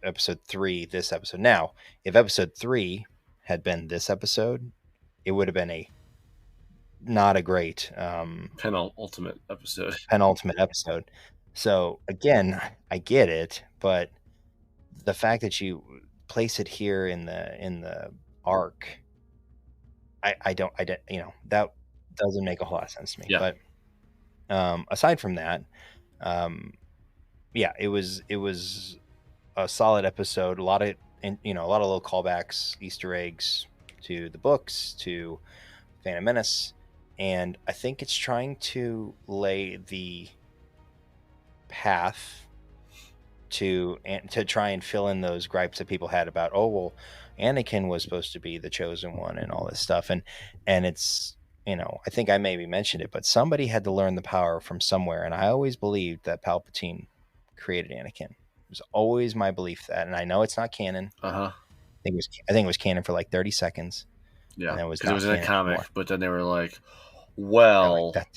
episode 3 this episode. Now, if episode 3 had been this episode, it would have been not a great penultimate episode. So again, I get it, but the fact that you place it here in the arc, I don't, that doesn't make a whole lot of sense to me. Yeah. But aside from that, yeah, it was a solid episode. A lot of little callbacks, Easter eggs to the books, to Phantom Menace, and I think it's trying to lay the path to try and fill in those gripes that people had about, oh, well, Anakin was supposed to be the chosen one and all this stuff, and it's, I think I maybe mentioned it, but somebody had to learn the power from somewhere, and I always believed that Palpatine created Anakin. It was always my belief that, and I know it's not canon. I think it was canon for like 30 seconds. Yeah, and it was in a comic anymore. But then they were like, well, that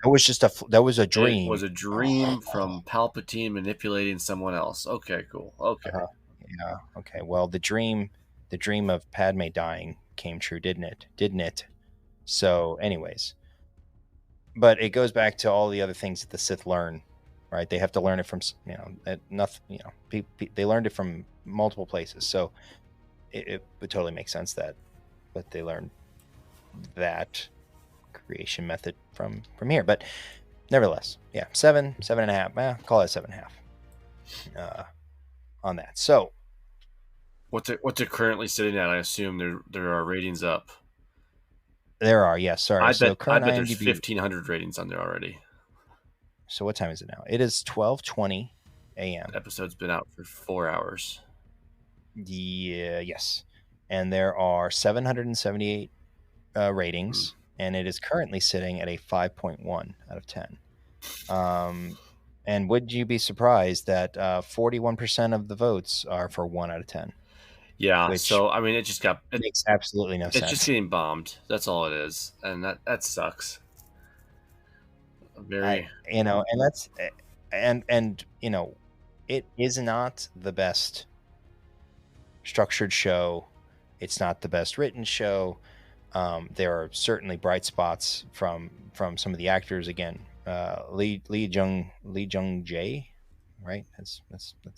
was just that was a dream. It was a dream from Palpatine manipulating someone else. Okay, cool. Okay. Yeah. Okay. Well, the dream of Padme dying came true, didn't it? So, anyways, but it goes back to all the other things that the Sith learn, right? They have to learn it from, nothing. They learned it from multiple places, so it would totally make sense that they learned that creation method from here. But nevertheless, yeah, 7.5. Call it 7.5 on that. So, what's it currently sitting at? I assume there are ratings up. There are, yes. Sorry. I bet there's 1,500 ratings on there already. So what time is it now? It is 12:20 a.m. The episode's been out for 4 hours. Yeah, yes. And there are 778 ratings, and it is currently sitting at a 5.1 out of 10. And would you be surprised that 41% of the votes are for 1 out of 10? Yeah, so I mean, it makes absolutely no sense. It's just getting bombed. That's all it is, and that sucks. And that's and it is not the best structured show. It's not the best written show. There are certainly bright spots from some of the actors. Again, Lee Jung Jae, right? That's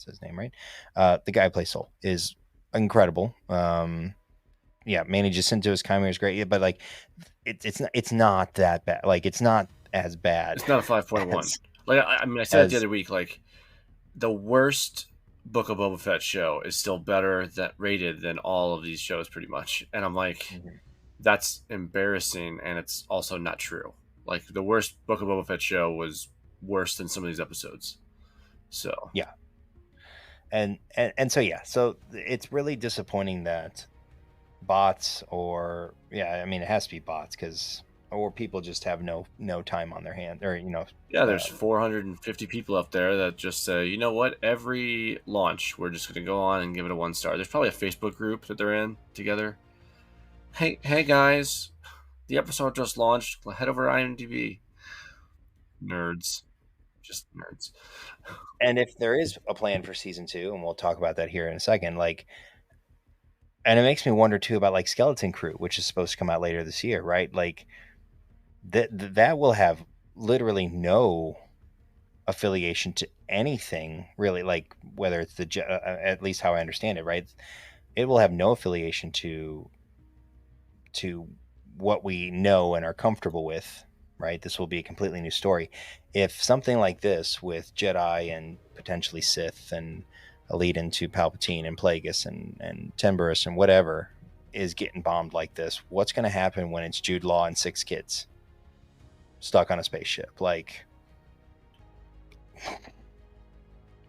his name, right? The guy who plays Sol is incredible. Manny Jacinto's Qimir is great, but like it's not that bad. Like, it's not as bad. It's not a 5.1. Like, I mean, I said it the other week, like, the worst Book of Boba Fett show is still better rated than all of these shows, pretty much. And I'm like, that's embarrassing, and it's also not true. Like, the worst Book of Boba Fett show was worse than some of these episodes. So yeah, and so it's really disappointing that bots, or it has to be bots, or people just have no time on their hand, or there's 450 people up there that just say, you know what, every launch we're just going to go on and give it a 1 star. There's probably a Facebook group that they're in together. Hey guys, the episode just launched, head over to IMDb. Nerds, just nerds. And if there is a plan for season 2, and we'll talk about that here in a second, like, and it makes me wonder too about like Skeleton Crew, which is supposed to come out later this year, right? Like, that will have literally no affiliation to anything, really, like, whether it's at least how I understand it, right? It will have no affiliation to what we know and are comfortable with, right? This will be a completely new story. If something like this with Jedi and potentially Sith and a lead into Palpatine and Plagueis and Timberus and whatever is getting bombed like this, what's going to happen when it's Jude Law and 6 kids stuck on a spaceship? Like,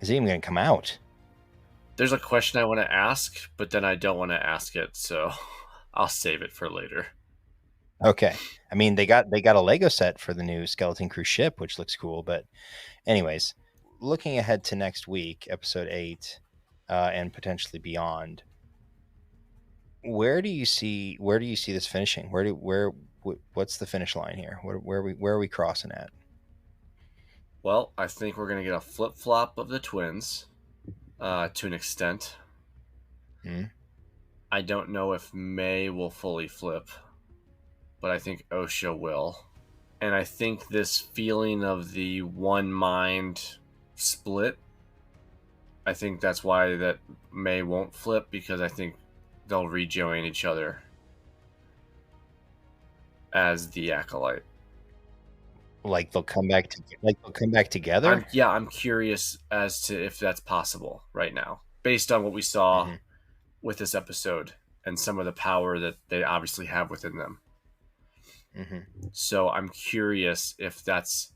is it even going to come out? There's a question I want to ask, but then I don't want to ask it, so I'll save it for later. Okay. I mean, they got a Lego set for the new Skeleton Crew ship, which looks cool. But anyways, looking ahead to next week, episode 8, and potentially beyond, where do you see this finishing? What's the finish line here? Where are we crossing at? Well, I think we're gonna get a flip flop of the twins, to an extent. I don't know if Mae will fully flip, but I think Osha will. And I think this feeling of the one mind split, I think that's why that Mae won't flip, because I think they'll rejoin each other as the Acolyte. Like they'll come back together? I'm curious as to if that's possible right now, based on what we saw with this episode and some of the power that they obviously have within them. So I'm curious if that's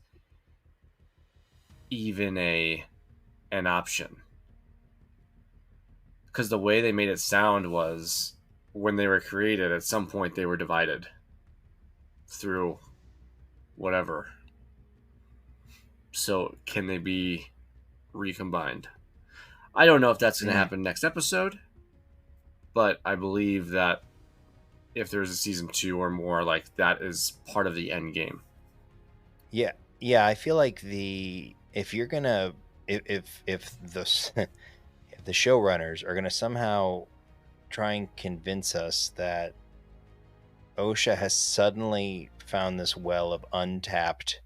even an option, because the way they made it sound was when they were created, at some point they were divided through whatever. So can they be recombined? I don't know if that's going to happen next episode, but I believe that if there's a season 2 or more, like, that is part of the end game. Yeah. I feel like if you're gonna if the showrunners are gonna somehow try and convince us that Osha has suddenly found this well of untapped,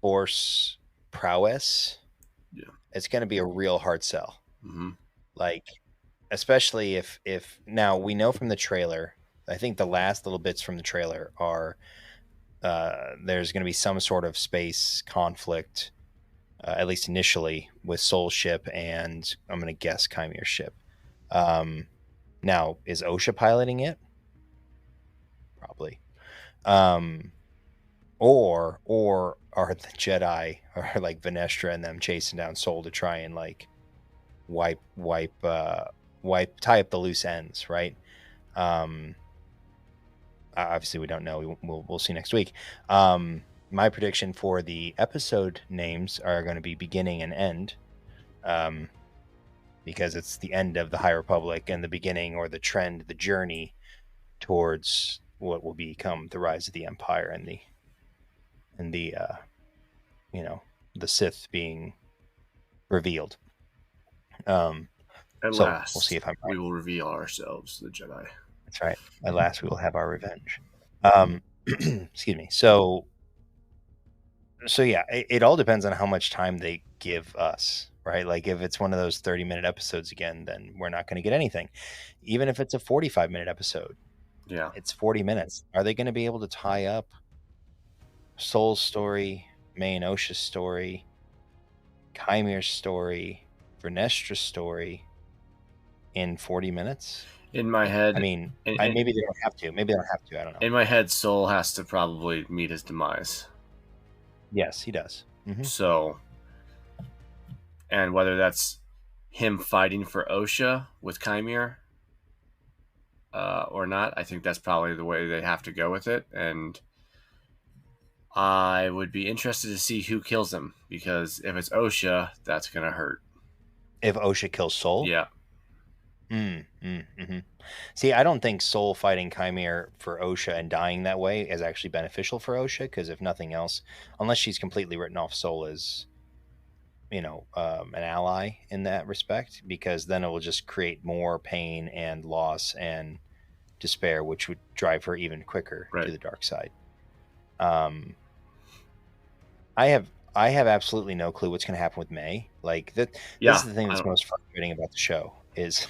force prowess, it's going to be a real hard sell. Like, especially if now we know from the trailer, I think the last little bits from the trailer are there's going to be some sort of space conflict, at least initially, with Sol's ship and I'm going to guess Qimir ship. Now, is Osha piloting it? Probably. Or are the Jedi, or like Venestra and them, chasing down Sol to try and like wipe tie up the loose ends, right? Obviously we don't know. We'll see next week. My prediction for the episode names are going to be beginning and end, because it's the end of the High Republic and the beginning, or the trend, the journey towards what will become the rise of the Empire and the the Sith being revealed. At so last, we'll see if I'm right. We will reveal ourselves, the Jedi. That's right. At last, we will have our revenge. Excuse me. So yeah, it all depends on how much time they give us, right? Like, if it's one of those 30-minute episodes again, then we're not going to get anything. Even if it's a 45-minute episode, it's 40 minutes. Are they going to be able to tie up Sol's story, Mae and Osha's story, Qimir story, Vernestra's story in 40 minutes? In my head, I mean, maybe they don't have to. Maybe they don't have to. I don't know. In my head, Sol has to probably meet his demise. Yes, he does. So, and whether that's him fighting for Osha with Qimir or not, I think that's probably the way they have to go with it. And I would be interested to see who kills him, because if it's Osha, that's going to hurt. If Osha kills Sol? Yeah. See, I don't think Sol fighting Qimir for Osha and dying that way is actually beneficial for Osha, because if nothing else, unless she's completely written off Sol as, an ally in that respect, because then it will just create more pain and loss and despair, which would drive her even quicker to the dark side. I have absolutely no clue what's going to happen with Mae. Like, this is the thing that's most frustrating about the show, is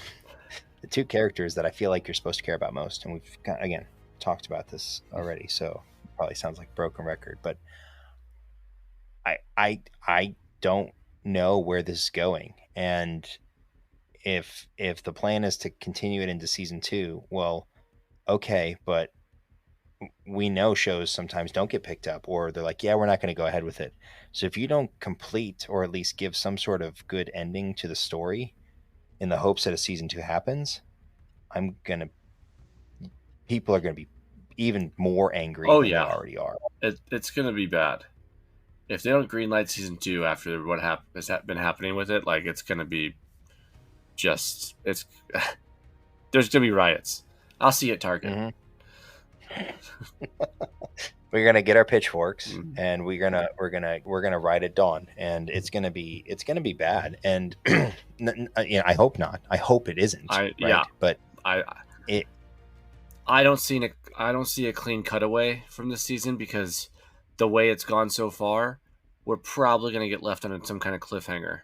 the two characters that I feel like you're supposed to care about most. And we've got, again, talked about this already, so it probably sounds like a broken record, but I don't know where this is going. And if the plan is to continue it into season 2, well, okay, but we know shows sometimes don't get picked up, or they're like, yeah, we're not going to go ahead with it. So if you don't complete or at least give some sort of good ending to the story in the hopes that a season 2 happens, people are going to be even more angry than they already are. It's going to be bad. If they don't greenlight season 2 after what has been happening with it, like, it's going to be just, it's there's going to be riots. I'll see you at Target. Mm-hmm. We're gonna get our pitchforks, and we're gonna ride at dawn, and it's gonna be bad. And I hope not. I hope it isn't. But I don't see a clean cutaway from this season, because the way it's gone so far, we're probably gonna get left on some kind of cliffhanger.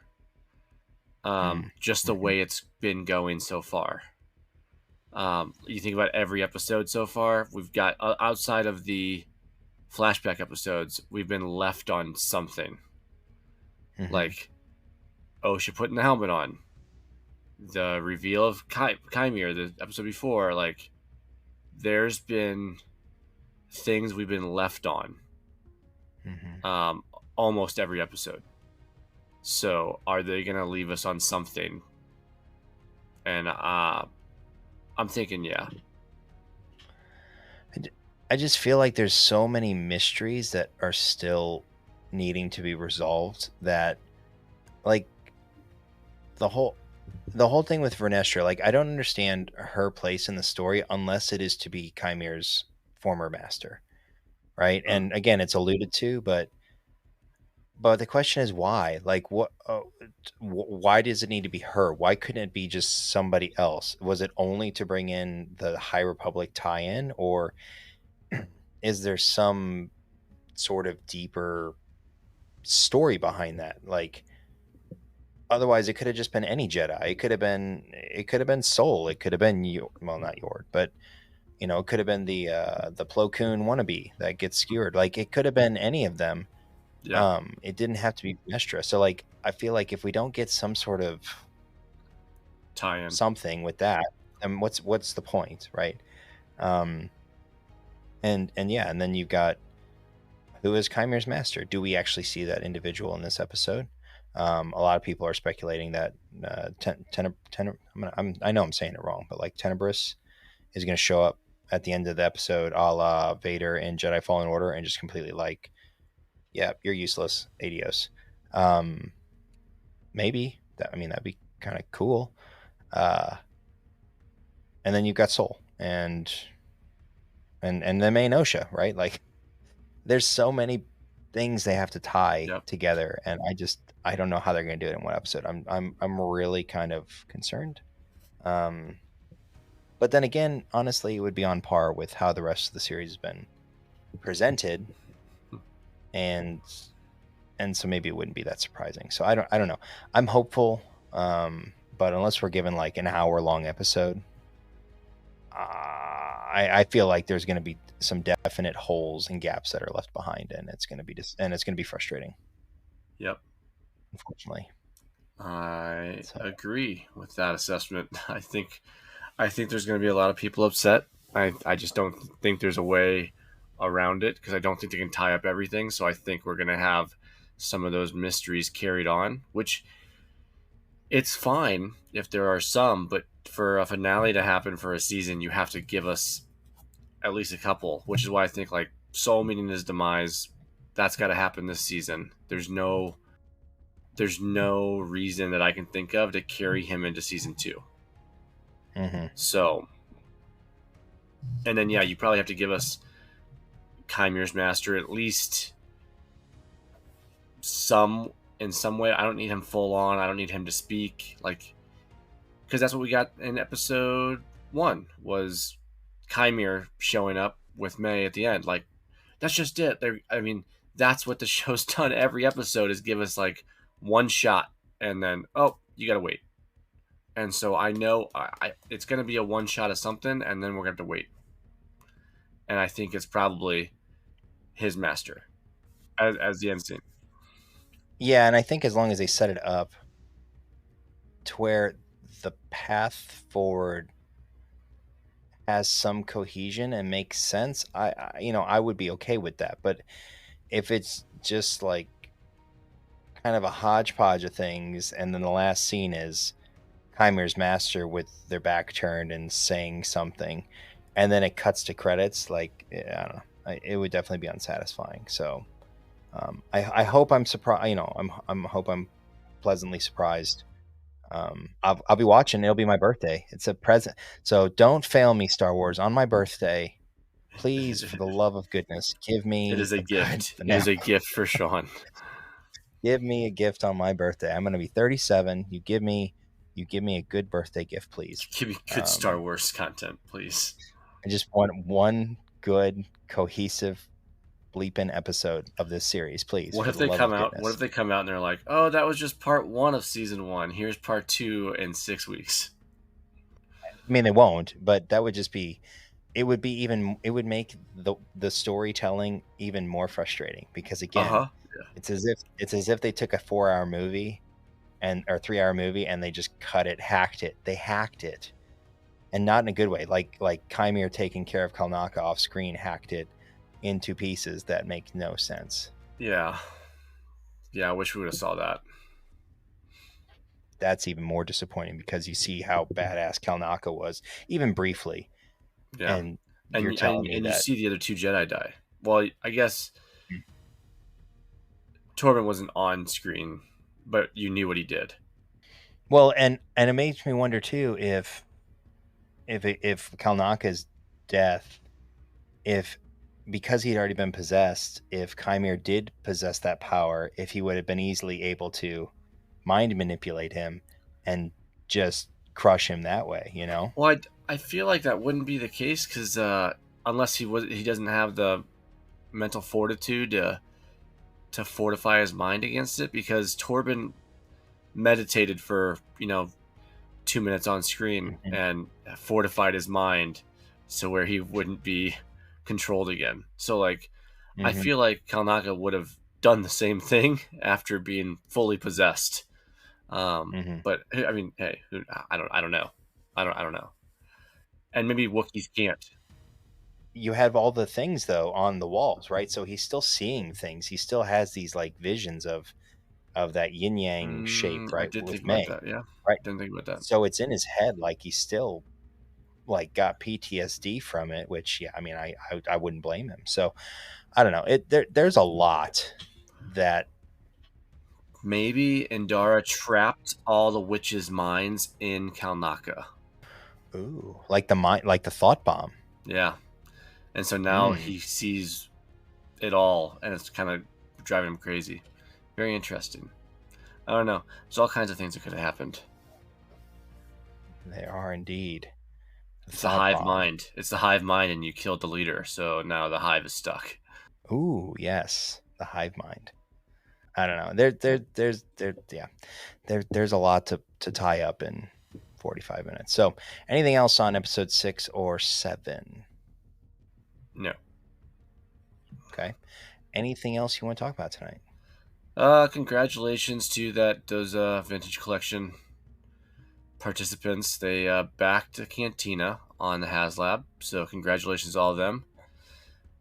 Just the way it's been going so far. You think about every episode so far, we've got, outside of the flashback episodes, we've been left on something. Like Osha putting the helmet on, the reveal of Qimir, the episode before. Like, there's been things we've been left on almost every episode. So are they gonna leave us on something? And I'm thinking, yeah. I just feel like there's so many mysteries that are still needing to be resolved, that, like, the whole thing with Vernestra, like, I don't understand her place in the story unless it is to be Chimir's former master, right? And again, it's alluded to, but the question is why? Like, why does it need to be her? Why couldn't it be just somebody else? Was it only to bring in the High Republic tie-in, or is there some sort of deeper story behind that? Like, otherwise it could have just been any Jedi. It could have been Sol. It could have been not Yord, but it could have been the Plo Koon wannabe that gets skewered. Like, it could have been any of them. Yeah. It didn't have to be Vernestra. So, like, I feel like if we don't get some sort of tie-in, something with that, then what's the point, right? And then you've got, who is Chimir's master? Do we actually see that individual in this episode? A lot of people are speculating that I know I'm saying it wrong, but like Tenebris is going to show up at the end of the episode, a la Vader in Jedi Fallen Order, and just completely like, yeah, you're useless, adios. Maybe that'd be kind of cool. And then you've got Sol and then Mae and Osha, right? Like, there's so many things they have to tie together, and I don't know how they're going to do it in one episode. I'm really kind of concerned. But then again, honestly, it would be on par with how the rest of the series has been presented. And so maybe it wouldn't be that surprising. So I don't know. I'm hopeful, but unless we're given like an hour-long episode, I feel like there's going to be some definite holes and gaps that are left behind, and it's going to be frustrating. Yep. Unfortunately, I agree with that assessment. I think there's going to be a lot of people upset. I just don't think there's a way around it, because I don't think they can tie up everything. So I think we're going to have some of those mysteries carried on, which, it's fine if there are some, but for a finale to happen for a season, you have to give us at least a couple, which is why I think, like, Sol meeting his demise, that's got to happen this season. There's no reason that I can think of to carry him into season 2. So, and then, yeah, you probably have to give us Chimir's master at least in some way. I don't need him full on. I don't need him to speak, like, because that's what we got in episode 1, was Qimir showing up with Mae at the end. Like, that's just it. That's what the show's done every episode, is give us like one shot, and then, oh, you gotta wait. And so I know it's gonna be a one shot of something, and then we're gonna have to wait. and I think it's probably his master as the end scene. Yeah, and I think as long as they set it up to where the path forward has some cohesion and makes sense, I would be okay with that. But if it's just like kind of a hodgepodge of things, and then the last scene is Chimir's master with their back turned and saying something, and then it cuts to credits, like I don't know, it would definitely be unsatisfying. So I hope I'm surprised. I'm hope I'm pleasantly surprised. I'll be watching. It'll be my birthday. It's a present. So don't fail me, Star Wars, on my birthday. Please, for the love of goodness, give me It is a gift. It is a gift for Sean. Give me a gift on my birthday. I'm going to be 37. You give me a good birthday gift, please. Give me good Star Wars content, please. I just want one good, cohesive, bleeping episode of this series, please. What if they come out? What if they come out and they're like, "Oh, that was just part 1 of season 1. Here's part 2 in 6 weeks." I mean, they won't, but that would just be. It would make the storytelling even more frustrating, because again, it's as if they took a 4-hour movie or 3-hour movie and they just hacked it. They hacked it, and not in a good way. Like Qimir taking care of Kalnaka off screen hacked it into pieces that make no sense. Yeah, I wish we would have saw that. That's even more disappointing, because you see how badass Kalnaka was, even briefly. Yeah, and you're telling me that you see the other 2 Jedi die. Well, I guess Torben wasn't on screen, but you knew what he did. Well, and it makes me wonder too if Kalnaka's death, because he'd already been possessed, if Qimir did possess that power, if he would have been easily able to mind manipulate him and just crush him that way, Well, I feel like that wouldn't be the case, because unless he doesn't have the mental fortitude to fortify his mind against it, because Torben meditated for 2 minutes on screen and fortified his mind so where he wouldn't be controlled again. So like I feel like Kalnaka would have done the same thing after being fully possessed. But I mean, hey, I don't know. I don't know. And maybe Wookiees can't. You have all the things though on the walls, right? So he's still seeing things. He still has these like visions of that yin yang shape, right? I did with think Mae, about that, yeah. Right. Didn't think about that. So it's in his head, like he's still like got PTSD from it, which I mean, I wouldn't blame him. So I don't know. There's a lot that maybe Indara trapped all the witches' minds in Kalnaka. Ooh, like the thought bomb. Yeah. And so now he sees it all, and it's kind of driving him crazy. Very interesting. I don't know. There's all kinds of things that could have happened. There are indeed. It's the hive mind. It's the hive mind, and you killed the leader, so now the hive is stuck. Ooh, yes, the hive mind. I don't know. There's a lot to tie up in 45 minutes. So, anything else on episode 6 or 7? No. Okay. Anything else you want to talk about tonight? Congratulations to those vintage collection participants. They backed a Cantina on the HasLab, so congratulations to all of them.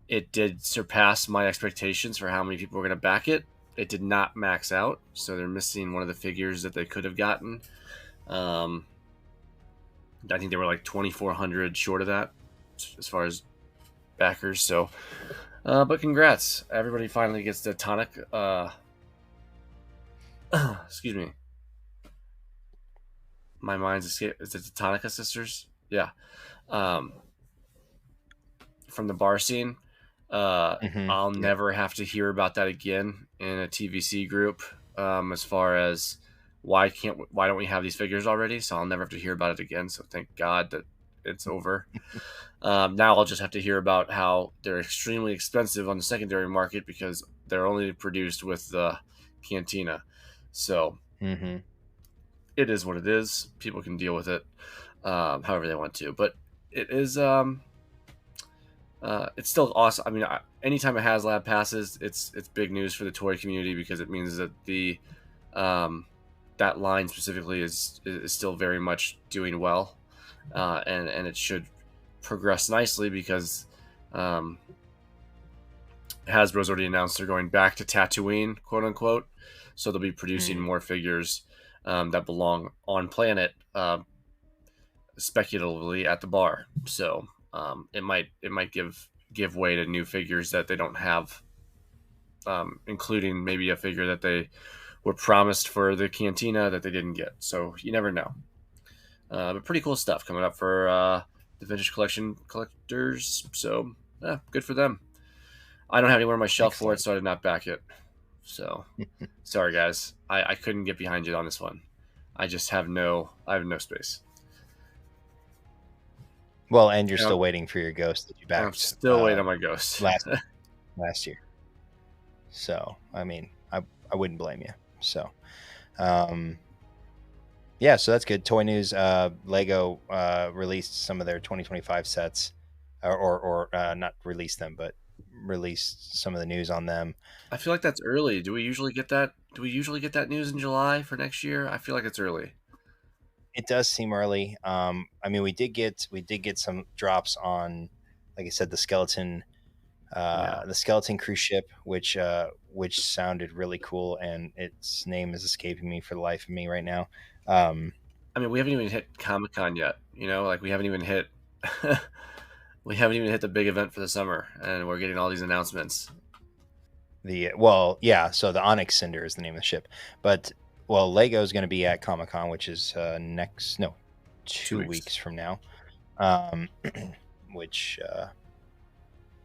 It did surpass my expectations for how many people were going to back it. It did not max out, so they're missing one of the figures that they could have gotten. I think they were like 2,400 short of that as far as backers. So, but congrats. Everybody finally gets the tonic. Excuse me. My mind's escaped. Is it the Tonica sisters? Yeah. From the bar scene. I'll never have to hear about that again in a TVC group. As far as why don't we have these figures already? So I'll never have to hear about it again. So thank God that it's over. Now I'll just have to hear about how they're extremely expensive on the secondary market because they're only produced with the Cantina. So it is what it is. People can deal with it however they want to. But it is it's still awesome. I mean, anytime a HasLab passes, it's big news for the toy community because it means that that line specifically is still very much doing well, and it should progress nicely because Hasbro's already announced they're going back to Tatooine, quote unquote. So they'll be producing more figures that belong on planet, speculatively at the bar. So it might give way to new figures that they don't have, including maybe a figure that they were promised for the cantina that they didn't get. So you never know. But pretty cool stuff coming up for the vintage collection collectors. So good for them. I don't have anywhere on my shelf for it, so I did not back it. So sorry guys, I couldn't get behind you on this one. I have no space. Well, and you're still waiting for your ghost that you backed. I'm still waiting on my ghost last year. So I mean, I wouldn't blame you. So yeah, so that's good. Toy news. Lego released some of their 2025 sets, or not released them, but released some of the news on them. I feel like that's early. Do we usually get that? Do we usually get that news in July for next year? I feel like it's early. It does seem early. I mean, we did get some drops on, like I said, the skeleton cruise ship, which sounded really cool, and its name is escaping me for the life of me right now. I mean, we haven't even hit Comic-Con yet. Like we haven't even hit the big event for the summer, and we're getting all these announcements. So the Onyx Cinder is the name of the ship, but Lego is going to be at Comic-Con, which is 2 weeks from now, which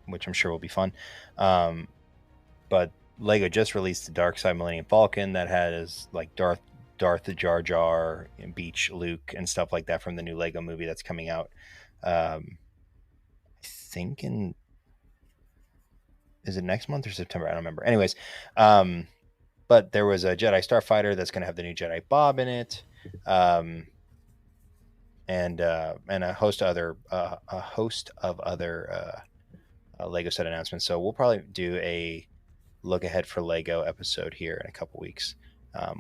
I'm sure will be fun. But Lego just released the Dark Side Millennium Falcon that has like Darth Jar Jar and Beach Luke and stuff like that from the new Lego movie that's coming out. I think is it next month or September? I don't remember. Anyways, but there was a Jedi Starfighter that's going to have the new Jedi Bob in it, and a host of other Lego set announcements. So we'll probably do a look ahead for Lego episode here in a couple weeks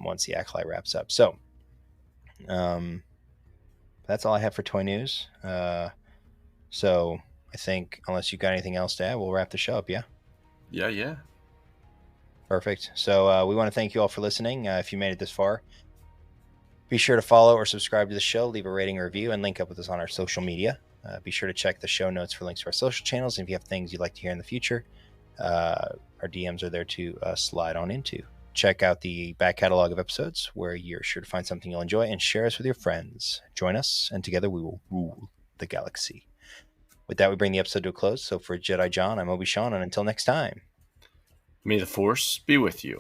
once the Acolyte wraps up. So that's all I have for toy news. So I think unless you've got anything else to add, we'll wrap the show up. Yeah. Yeah. Perfect. So we want to thank you all for listening. If you made it this far, be sure to follow or subscribe to the show, leave a rating or review, and link up with us on our social media. Be sure to check the show notes for links to our social channels. And if you have things you'd like to hear in the future, our DMs are there to slide on into. Check out the back catalog of episodes where you're sure to find something you'll enjoy, and share us with your friends. Join us, and together we will rule the galaxy. With that, we bring the episode to a close. So for Jedi John, I'm Obi Sean, and until next time, may the Force be with you.